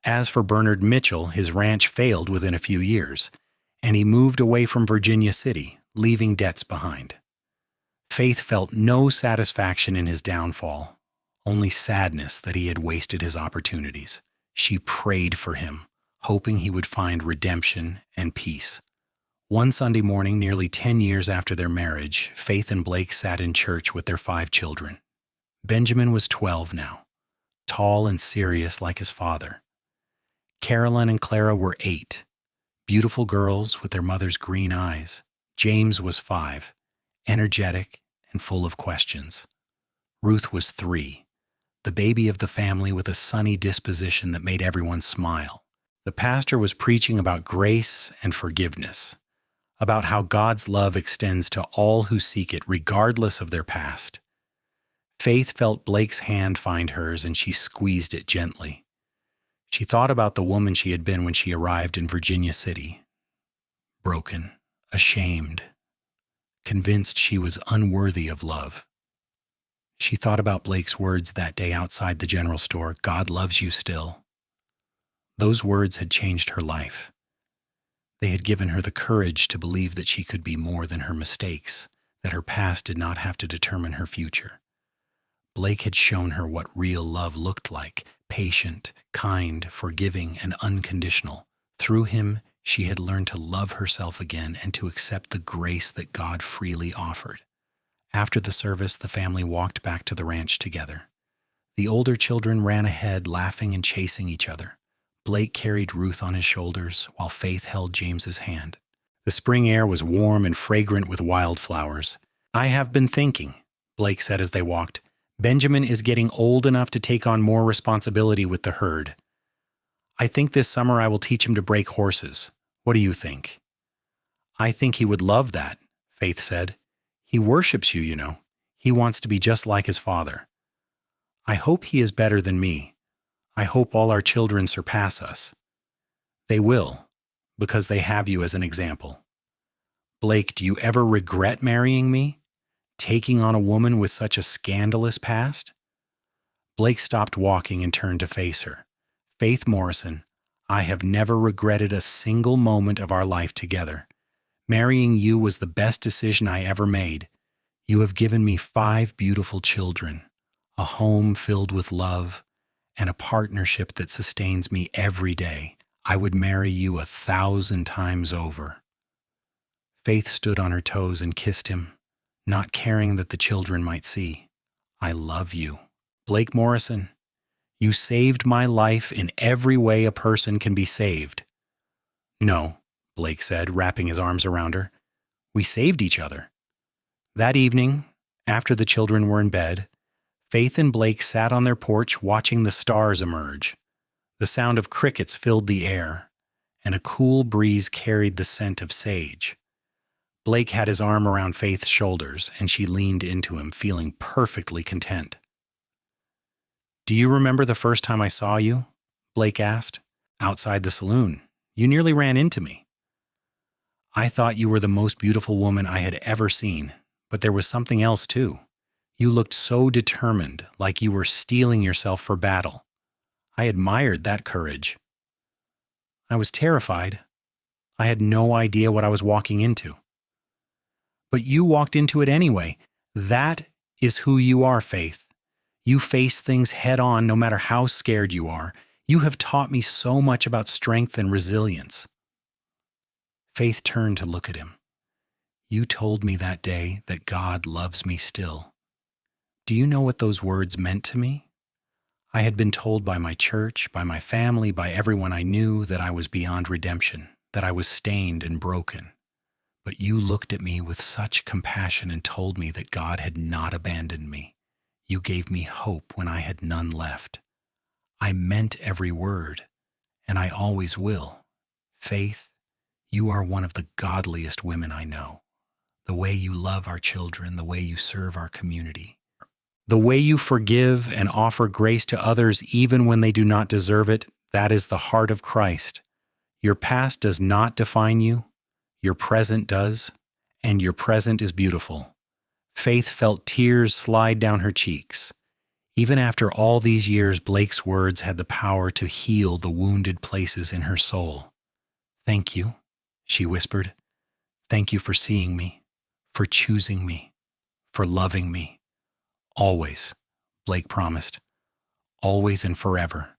As for Bernard Mitchell, his ranch failed within a few years, and he moved away from Virginia City, leaving debts behind. Faith felt no satisfaction in his downfall, only sadness that he had wasted his opportunities. She prayed for him, hoping he would find redemption and peace. One Sunday morning, nearly 10 years after their marriage, Faith and Blake sat in church with their 5 children. Benjamin was 12 now, tall and serious like his father. Carolyn and Clara were 8, beautiful girls with their mother's green eyes. James was 5, energetic and full of questions. Ruth was 3, the baby of the family with a sunny disposition that made everyone smile. The pastor was preaching about grace and forgiveness, about how God's love extends to all who seek it regardless of their past. Faith felt Blake's hand find hers, and she squeezed it gently. She thought about the woman she had been when she arrived in Virginia City. Broken, ashamed, convinced she was unworthy of love. She thought about Blake's words that day outside the general store, "God loves you still." Those words had changed her life. They had given her the courage to believe that she could be more than her mistakes, that her past did not have to determine her future. Blake had shown her what real love looked like, patient, kind, forgiving, and unconditional. Through him, she had learned to love herself again and to accept the grace that God freely offered. After the service, the family walked back to the ranch together. The older children ran ahead, laughing and chasing each other. Blake carried Ruth on his shoulders, while Faith held James's hand. The spring air was warm and fragrant with wildflowers. "I have been thinking," Blake said as they walked. "Benjamin is getting old enough to take on more responsibility with the herd. I think this summer I will teach him to break horses. What do you think?" "I think he would love that," Faith said. "He worships you, you know. He wants to be just like his father. I hope he is better than me. I hope all our children surpass us. They will, because they have you as an example. Blake, do you ever regret marrying me? Taking on a woman with such a scandalous past?" Blake stopped walking and turned to face her. "Faith Morrison, I have never regretted a single moment of our life together. Marrying you was the best decision I ever made. You have given me 5 beautiful children, a home filled with love, and a partnership that sustains me every day. I would marry you 1,000 times over." Faith stood on her toes and kissed him, not caring that the children might see. "I love you. Blake Morrison, you saved my life in every way a person can be saved." "No," Blake said, wrapping his arms around her. "We saved each other." That evening, after the children were in bed, Faith and Blake sat on their porch watching the stars emerge. The sound of crickets filled the air, and a cool breeze carried the scent of sage. Blake had his arm around Faith's shoulders, and she leaned into him, feeling perfectly content. "Do you remember the first time I saw you?" Blake asked. "Outside the saloon. You nearly ran into me. I thought you were the most beautiful woman I had ever seen, but there was something else too. You looked so determined, like you were steeling yourself for battle. I admired that courage. I was terrified. I had no idea what I was walking into. But you walked into it anyway. That is who you are, Faith. You face things head on no matter how scared you are. You have taught me so much about strength and resilience." Faith turned to look at him. "You told me that day that God loves me still. Do you know what those words meant to me? I had been told by my church, by my family, by everyone I knew that I was beyond redemption, that I was stained and broken. But you looked at me with such compassion and told me that God had not abandoned me. You gave me hope when I had none left. I meant every word, and I always will. Faith, you are one of the godliest women I know. The way you love our children, the way you serve our community, the way you forgive and offer grace to others even when they do not deserve it, that is the heart of Christ. Your past does not define you. Your present does, and your present is beautiful." Faith felt tears slide down her cheeks. Even after all these years, Blake's words had the power to heal the wounded places in her soul. "Thank you," she whispered. "Thank you for seeing me, for choosing me, for loving me. Always," Blake promised. "Always and forever."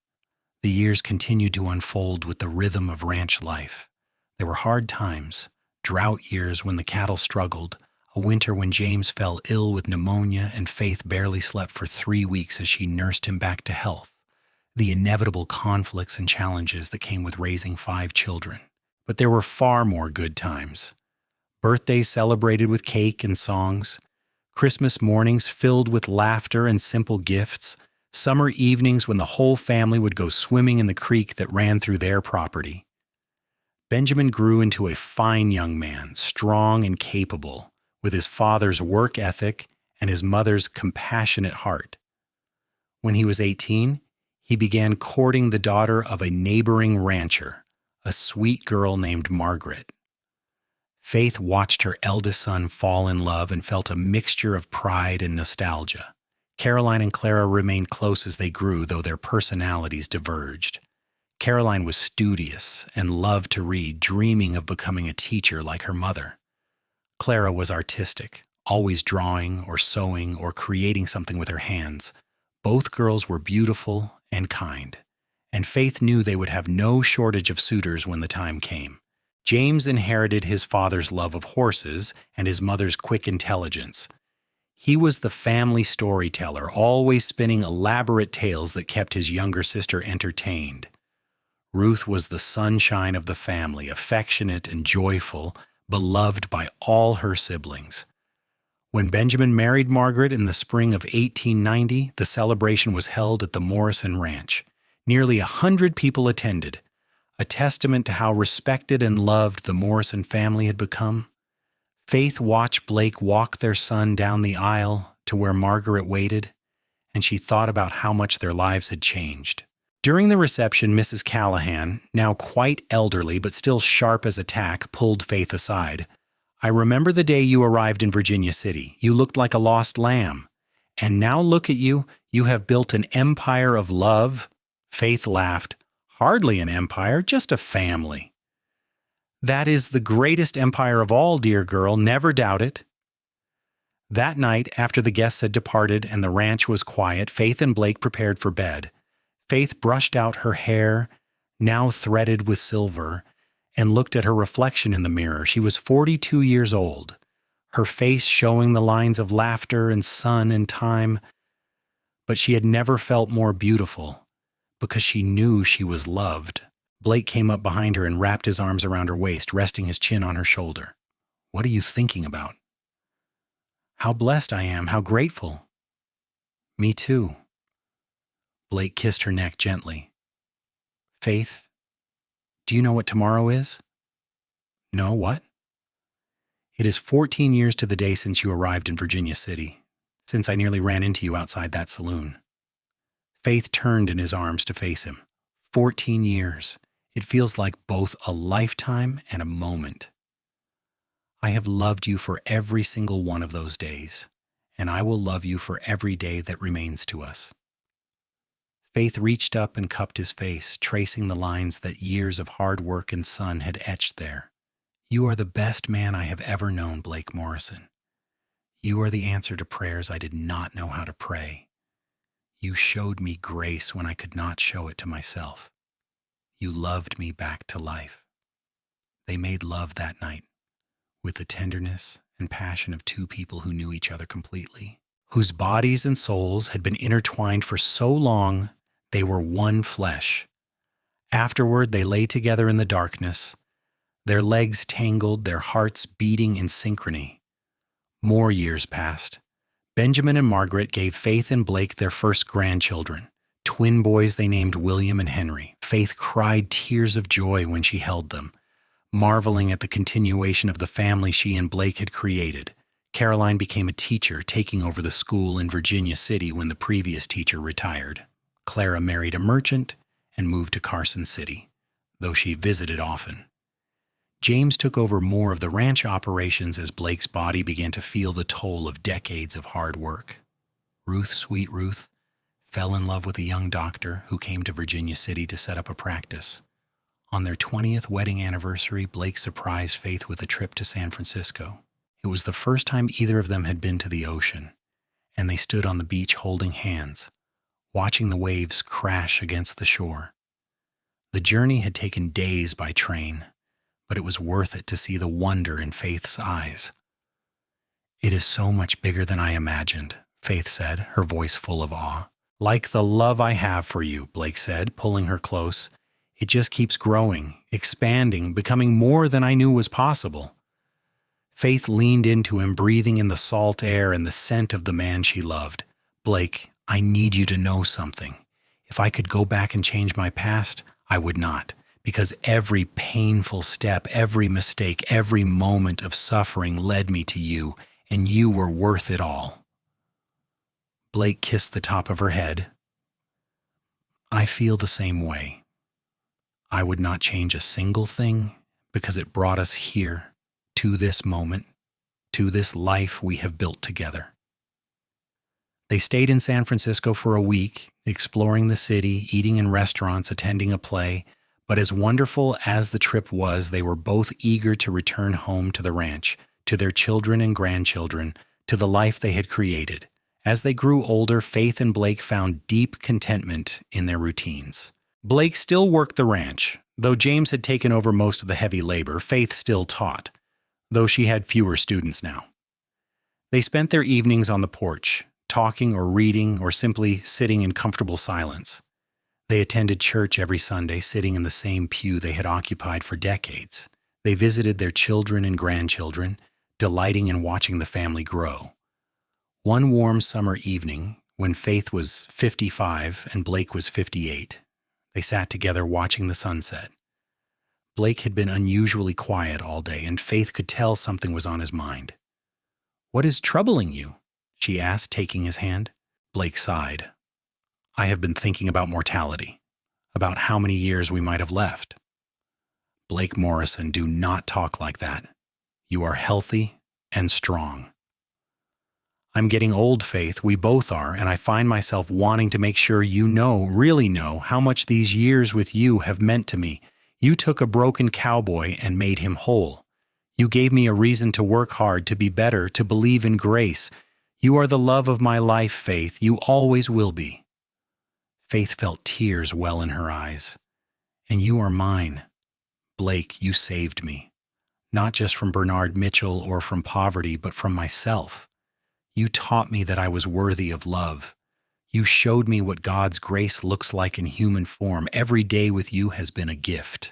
The years continued to unfold with the rhythm of ranch life. There were hard times, drought years when the cattle struggled, a winter when James fell ill with pneumonia and Faith barely slept for 3 weeks as she nursed him back to health, the inevitable conflicts and challenges that came with raising 5 children. But there were far more good times. Birthdays celebrated with cake and songs, Christmas mornings filled with laughter and simple gifts, summer evenings when the whole family would go swimming in the creek that ran through their property. Benjamin grew into a fine young man, strong and capable, with his father's work ethic and his mother's compassionate heart. When he was 18, he began courting the daughter of a neighboring rancher, a sweet girl named Margaret. Faith watched her eldest son fall in love and felt a mixture of pride and nostalgia. Caroline and Clara remained close as they grew, though their personalities diverged. Caroline was studious and loved to read, dreaming of becoming a teacher like her mother. Clara was artistic, always drawing or sewing or creating something with her hands. Both girls were beautiful and kind, and Faith knew they would have no shortage of suitors when the time came. James inherited his father's love of horses and his mother's quick intelligence. He was the family storyteller, always spinning elaborate tales that kept his younger sister entertained. Ruth was the sunshine of the family, affectionate and joyful, beloved by all her siblings. When Benjamin married Margaret in the spring of 1890, the celebration was held at the Morrison Ranch. Nearly 100 people attended, a testament to how respected and loved the Morrison family had become. Faith watched Blake walk their son down the aisle to where Margaret waited, and she thought about how much their lives had changed. During the reception, Mrs. Callahan, now quite elderly but still sharp as a tack, pulled Faith aside. "I remember the day you arrived in Virginia City. You looked like a lost lamb. And now look at you. You have built an empire of love." Faith laughed. "Hardly an empire, just a family." "That is the greatest empire of all, dear girl. Never doubt it." That night, after the guests had departed and the ranch was quiet, Faith and Blake prepared for bed. Faith brushed out her hair, now threaded with silver, and looked at her reflection in the mirror. She was 42 years old, her face showing the lines of laughter and sun and time. But she had never felt more beautiful, because she knew she was loved. Blake came up behind her and wrapped his arms around her waist, resting his chin on her shoulder. "What are you thinking about?" "How blessed I am, how grateful." "Me too." Blake kissed her neck gently. "Faith, do you know what tomorrow is?" "No, what?" "It is 14 years to the day since you arrived in Virginia City, since I nearly ran into you outside that saloon." Faith turned in his arms to face him. 14 years. It feels like both a lifetime and a moment. "I have loved you for every single one of those days, and I will love you for every day that remains to us." Faith reached up and cupped his face, tracing the lines that years of hard work and sun had etched there. "You are the best man I have ever known, Blake Morrison. You are the answer to prayers I did not know how to pray. You showed me grace when I could not show it to myself. You loved me back to life." They made love that night, with the tenderness and passion of two people who knew each other completely, whose bodies and souls had been intertwined for so long they were one flesh. Afterward, they lay together in the darkness, their legs tangled, their hearts beating in synchrony. More years passed. Benjamin and Margaret gave Faith and Blake their first grandchildren, twin boys they named William and Henry. Faith cried tears of joy when she held them, marveling at the continuation of the family she and Blake had created. Caroline became a teacher, taking over the school in Virginia City when the previous teacher retired. Clara married a merchant and moved to Carson City, though she visited often. James took over more of the ranch operations as Blake's body began to feel the toll of decades of hard work. Ruth, sweet Ruth, fell in love with a young doctor who came to Virginia City to set up a practice. On their 20th wedding anniversary, Blake surprised Faith with a trip to San Francisco. It was the first time either of them had been to the ocean, and they stood on the beach holding hands, watching the waves crash against the shore. The journey had taken days by train, but it was worth it to see the wonder in Faith's eyes. "It is so much bigger than I imagined," Faith said, her voice full of awe. "Like the love I have for you," Blake said, pulling her close. "It just keeps growing, expanding, becoming more than I knew was possible." Faith leaned into him, breathing in the salt air and the scent of the man she loved. "Blake, I need you to know something. If I could go back and change my past, I would not, because every painful step, every mistake, every moment of suffering led me to you, and you were worth it all." Blake kissed the top of her head. "I feel the same way. I would not change a single thing because it brought us here, to this moment, to this life we have built together." They stayed in San Francisco for a week, exploring the city, eating in restaurants, attending a play. But as wonderful as the trip was, they were both eager to return home to the ranch, to their children and grandchildren, to the life they had created. As they grew older, Faith and Blake found deep contentment in their routines. Blake still worked the ranch. Though James had taken over most of the heavy labor, Faith still taught, though she had fewer students now. They spent their evenings on the porch, talking or reading or simply sitting in comfortable silence. They attended church every Sunday, sitting in the same pew they had occupied for decades. They visited their children and grandchildren, delighting in watching the family grow. One warm summer evening, when Faith was 55 and Blake was 58, they sat together watching the sunset. Blake had been unusually quiet all day, and Faith could tell something was on his mind. "What is troubling you?" she asked, taking his hand. Blake sighed. "I have been thinking about mortality, about how many years we might have left." "Blake Morrison, do not talk like that. You are healthy and strong." "I'm getting old, Faith. We both are, and I find myself wanting to make sure you know, really know, how much these years with you have meant to me. You took a broken cowboy and made him whole. You gave me a reason to work hard, to be better, to believe in grace. You are the love of my life, Faith. You always will be." Faith felt tears well in her eyes. "And you are mine. Blake, you saved me. Not just from Bernard Mitchell or from poverty, but from myself. You taught me that I was worthy of love. You showed me what God's grace looks like in human form. Every day with you has been a gift."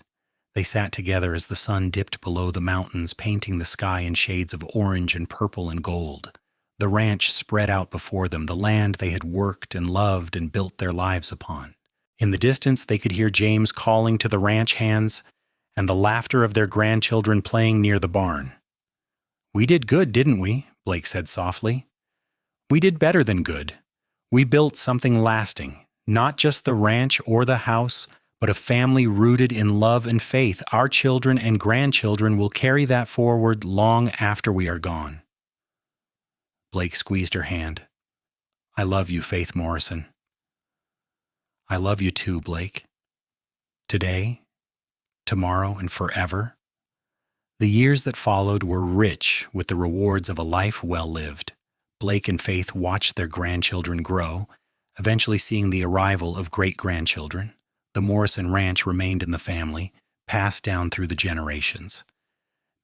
They sat together as the sun dipped below the mountains, painting the sky in shades of orange and purple and gold. The ranch spread out before them, the land they had worked and loved and built their lives upon. In the distance, they could hear James calling to the ranch hands and the laughter of their grandchildren playing near the barn. "We did good, didn't we?" Blake said softly. "We did better than good. We built something lasting, not just the ranch or the house, but a family rooted in love and faith. Our children and grandchildren will carry that forward long after we are gone." Blake squeezed her hand. "I love you, Faith Morrison." "I love you too, Blake. Today, tomorrow, and forever." The years that followed were rich with the rewards of a life well lived. Blake and Faith watched their grandchildren grow, eventually seeing the arrival of great-grandchildren. The Morrison Ranch remained in the family, passed down through the generations.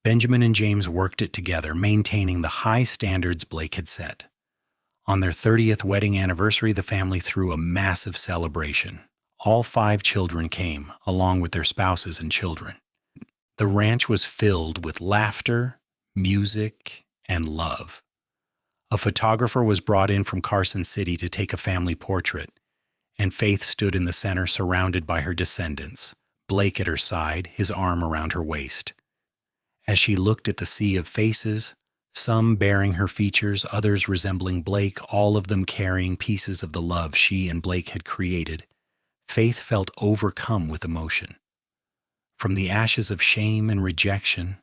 Benjamin and James worked it together, maintaining the high standards Blake had set. On their 30th wedding anniversary, the family threw a massive celebration. All 5 children came, along with their spouses and children. The ranch was filled with laughter, music, and love. A photographer was brought in from Carson City to take a family portrait, and Faith stood in the center surrounded by her descendants, Blake at her side, his arm around her waist. As she looked at the sea of faces, some bearing her features, others resembling Blake, all of them carrying pieces of the love she and Blake had created, Faith felt overcome with emotion. From the ashes of shame and rejection,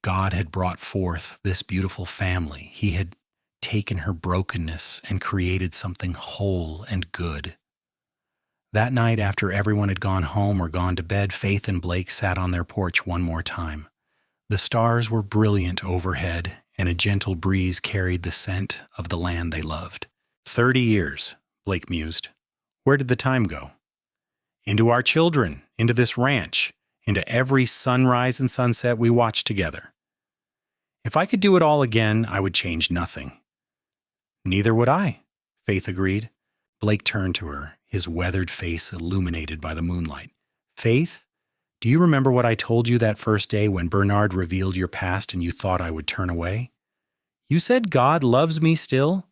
God had brought forth this beautiful family. He had taken her brokenness and created something whole and good. That night, after everyone had gone home or gone to bed, Faith and Blake sat on their porch one more time. The stars were brilliant overhead, and a gentle breeze carried the scent of the land they loved. 30 years, Blake mused. Where did the time go? Into our children, into this ranch, into every sunrise and sunset we watched together. If I could do it all again, I would change nothing. Neither would I, Faith agreed. Blake turned to her, his weathered face illuminated by the moonlight. Faith, do you remember what I told you that first day when Bernard revealed your past and you thought I would turn away? You said God loves me still,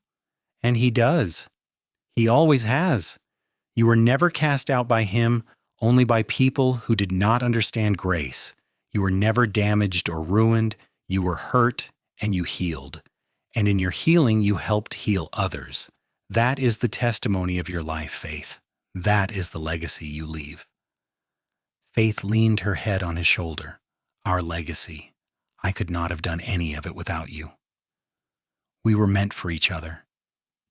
and He does. He always has. You were never cast out by Him, only by people who did not understand grace. You were never damaged or ruined. You were hurt, and you healed. And in your healing, you helped heal others. That is the testimony of your life, Faith. That is the legacy you leave. Faith leaned her head on his shoulder. Our legacy. I could not have done any of it without you. We were meant for each other.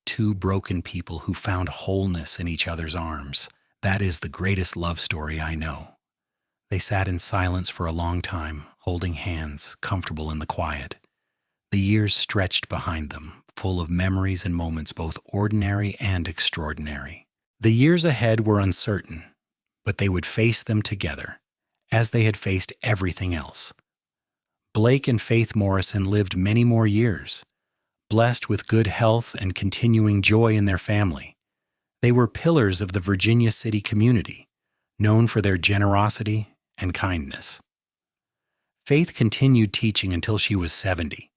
Two broken people who found wholeness in each other's arms. That is the greatest love story I know. They sat in silence for a long time, holding hands, comfortable in the quiet. The years stretched behind them, full of memories and moments both ordinary and extraordinary. The years ahead were uncertain, but they would face them together, as they had faced everything else. Blake and Faith Morrison lived many more years, blessed with good health and continuing joy in their family. They were pillars of the Virginia City community, known for their generosity and kindness. Faith continued teaching until she was 70,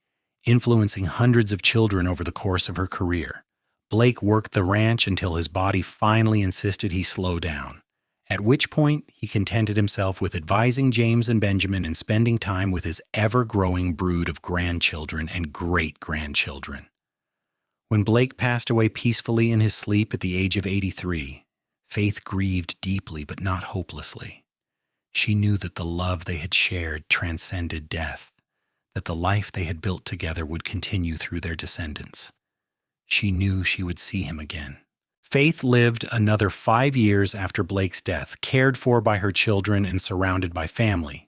influencing hundreds of children over the course of her career. Blake worked the ranch until his body finally insisted he slow down, at which point he contented himself with advising James and Benjamin and spending time with his ever-growing brood of grandchildren and great-grandchildren. When Blake passed away peacefully in his sleep at the age of 83, Faith grieved deeply but not hopelessly. She knew that the love they had shared transcended death, that the life they had built together would continue through their descendants. She knew she would see him again. Faith lived another 5 years after Blake's death, cared for by her children and surrounded by family.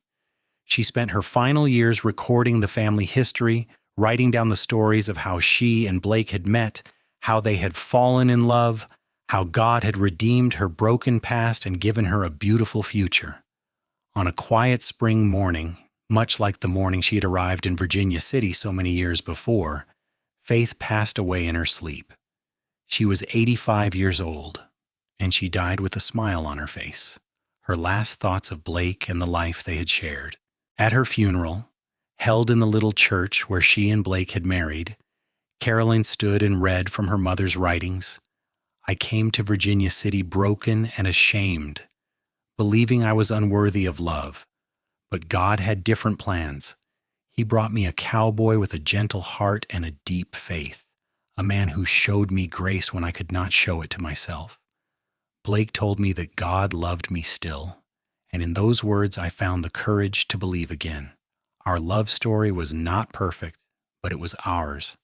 She spent her final years recording the family history, writing down the stories of how she and Blake had met, how they had fallen in love, how God had redeemed her broken past and given her a beautiful future. On a quiet spring morning, much like the morning she had arrived in Virginia City so many years before, Faith passed away in her sleep. She was 85 years old, and she died with a smile on her face, her last thoughts of Blake and the life they had shared. At her funeral, held in the little church where she and Blake had married, Caroline stood and read from her mother's writings. I came to Virginia City broken and ashamed, believing I was unworthy of love. But God had different plans. He brought me a cowboy with a gentle heart and a deep faith, a man who showed me grace when I could not show it to myself. Blake told me that God loved me still, and in those words I found the courage to believe again. Our love story was not perfect, but it was ours,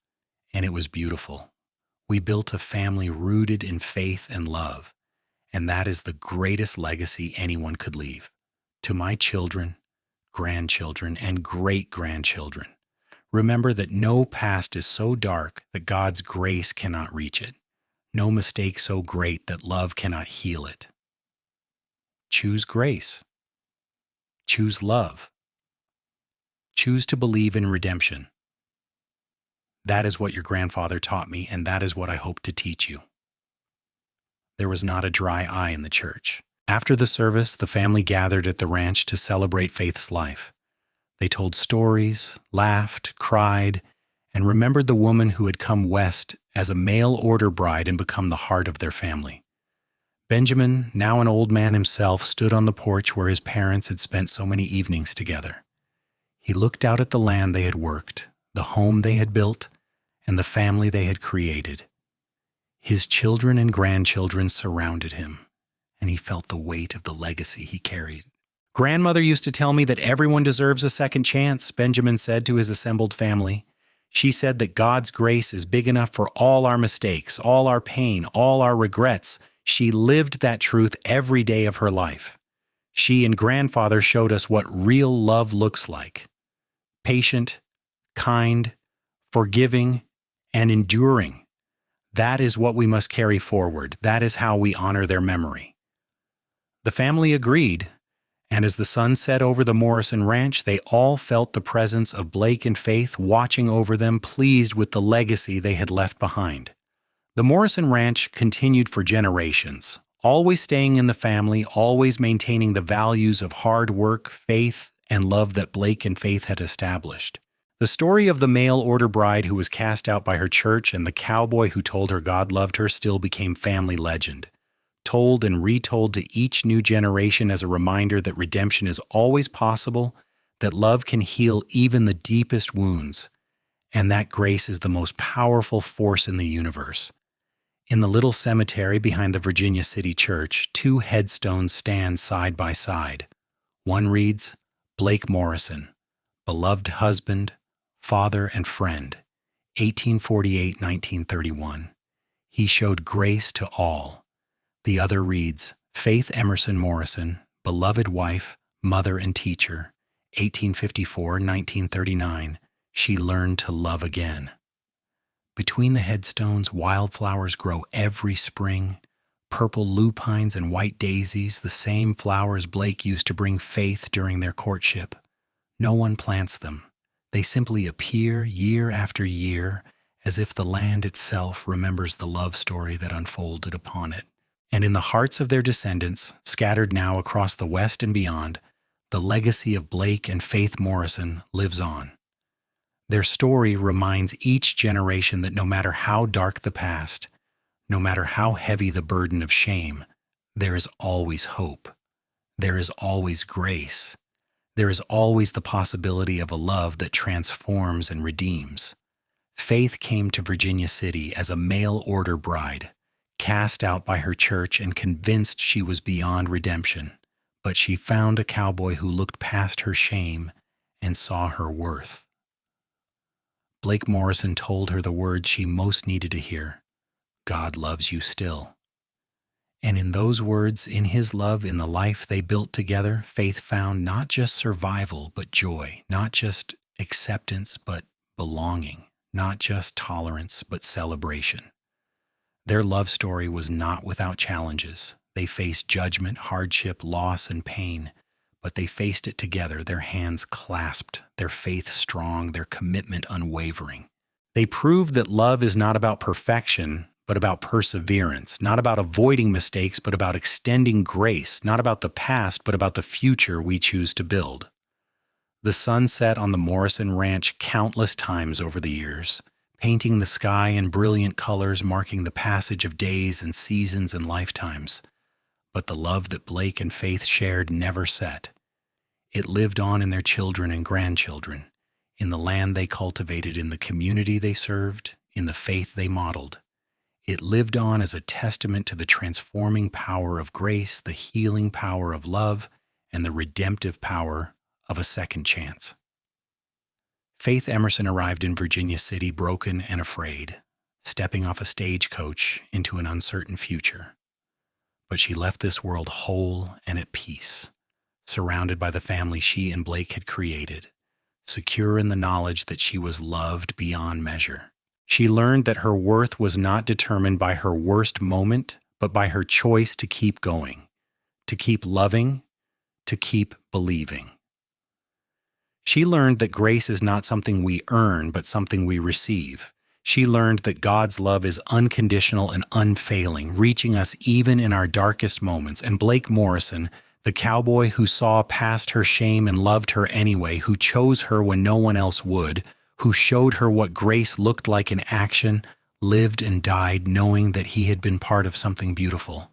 and it was beautiful. We built a family rooted in faith and love, and that is the greatest legacy anyone could leave. To my children, grandchildren, and great-grandchildren, remember that no past is so dark that God's grace cannot reach it, no mistake so great that love cannot heal it. Choose grace. Choose love. Choose to believe in redemption. That is what your grandfather taught me, and that is what I hope to teach you. There was not a dry eye in the church. After the service, the family gathered at the ranch to celebrate Faith's life. They told stories, laughed, cried, and remembered the woman who had come west as a mail-order bride and become the heart of their family. Benjamin, now an old man himself, stood on the porch where his parents had spent so many evenings together. He looked out at the land they had worked, the home they had built, and the family they had created. His children and grandchildren surrounded him, and he felt the weight of the legacy he carried. Grandmother used to tell me that everyone deserves a second chance, Benjamin said to his assembled family. She said that God's grace is big enough for all our mistakes, all our pain, all our regrets. She lived that truth every day of her life. She and grandfather showed us what real love looks like: patient, kind, forgiving, and enduring. That is what we must carry forward. That is how we honor their memory. The family agreed, and as the sun set over the Morrison ranch, they all felt the presence of Blake and Faith watching over them, pleased with the legacy they had left behind. The Morrison ranch continued for generations, always staying in the family, always maintaining the values of hard work, faith, and love that Blake and Faith had established. The story of the mail-order bride who was cast out by her church and the cowboy who told her God loved her still became family legend, told and retold to each new generation as a reminder that redemption is always possible, that love can heal even the deepest wounds, and that grace is the most powerful force in the universe. In the little cemetery behind the Virginia City Church, two headstones stand side by side. One reads, Blake Morrison, beloved husband, father, and friend, 1848-1931. He showed grace to all. The other reads, Faith Emerson Morrison, beloved wife, mother, and teacher, 1854-1939. She learned to love again. Between the headstones, wildflowers grow every spring, purple lupines and white daisies, the same flowers Blake used to bring Faith during their courtship. No one plants them. They simply appear year after year, as if the land itself remembers the love story that unfolded upon it. And in the hearts of their descendants, scattered now across the West and beyond, the legacy of Blake and Faith Morrison lives on. Their story reminds each generation that no matter how dark the past, no matter how heavy the burden of shame, there is always hope. There is always grace. There is always the possibility of a love that transforms and redeems. Faith came to Virginia City as a mail-order bride, cast out by her church and convinced she was beyond redemption, but she found a cowboy who looked past her shame and saw her worth. Blake Morrison told her the words she most needed to hear: God loves you still. And in those words, in his love, in the life they built together, Faith found not just survival, but joy, not just acceptance, but belonging, not just tolerance, but celebration. Their love story was not without challenges. They faced judgment, hardship, loss, and pain, but they faced it together, their hands clasped, their faith strong, their commitment unwavering. They proved that love is not about perfection, but about perseverance, not about avoiding mistakes, but about extending grace, not about the past, but about the future we choose to build. The sun set on the Morrison Ranch countless times over the years, painting the sky in brilliant colors, marking the passage of days and seasons and lifetimes. But the love that Blake and Faith shared never set. It lived on in their children and grandchildren, in the land they cultivated, in the community they served, in the faith they modeled. It lived on as a testament to the transforming power of grace, the healing power of love, and the redemptive power of a second chance. Faith Emerson arrived in Virginia City broken and afraid, stepping off a stagecoach into an uncertain future. But she left this world whole and at peace, surrounded by the family she and Blake had created, secure in the knowledge that she was loved beyond measure. She learned that her worth was not determined by her worst moment, but by her choice to keep going, to keep loving, to keep believing. She learned that grace is not something we earn, but something we receive. She learned that God's love is unconditional and unfailing, reaching us even in our darkest moments. And Blake Morrison, the cowboy who saw past her shame and loved her anyway, who chose her when no one else would, who showed her what grace looked like in action, lived and died knowing that he had been part of something beautiful.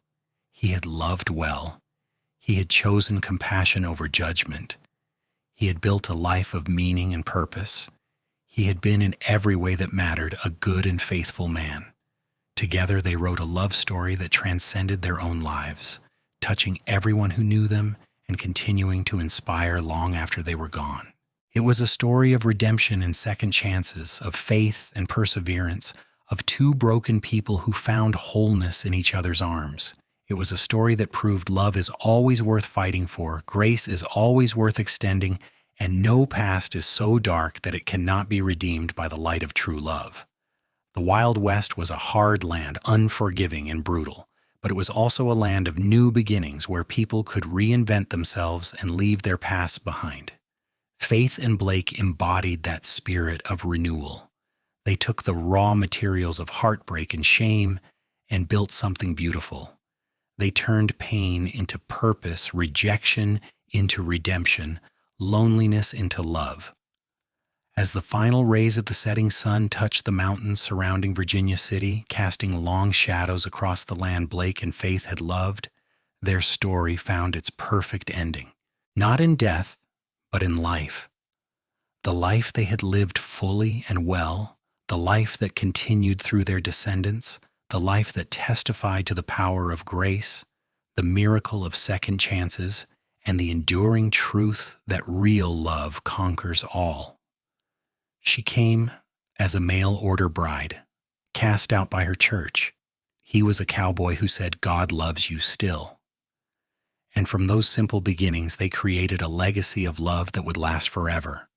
He had loved well. He had chosen compassion over judgment. He had built a life of meaning and purpose. He had been in every way that mattered a good and faithful man. Together they wrote a love story that transcended their own lives, touching everyone who knew them and continuing to inspire long after they were gone. It was a story of redemption and second chances, of faith and perseverance, of two broken people who found wholeness in each other's arms. It was a story that proved love is always worth fighting for, grace is always worth extending, and no past is so dark that it cannot be redeemed by the light of true love. The Wild West was a hard land, unforgiving and brutal, but it was also a land of new beginnings where people could reinvent themselves and leave their pasts behind. Faith and Blake embodied that spirit of renewal. They took the raw materials of heartbreak and shame and built something beautiful. They turned pain into purpose, rejection into redemption, loneliness into love. As the final rays of the setting sun touched the mountains surrounding Virginia City, casting long shadows across the land Blake and Faith had loved, their story found its perfect ending. Not in death, but in life. The life they had lived fully and well, the life that continued through their descendants, the life that testified to the power of grace, the miracle of second chances, and the enduring truth that real love conquers all. She came as a mail-order bride, cast out by her church. He was a cowboy who said, "God loves you still." And from those simple beginnings, they created a legacy of love that would last forever.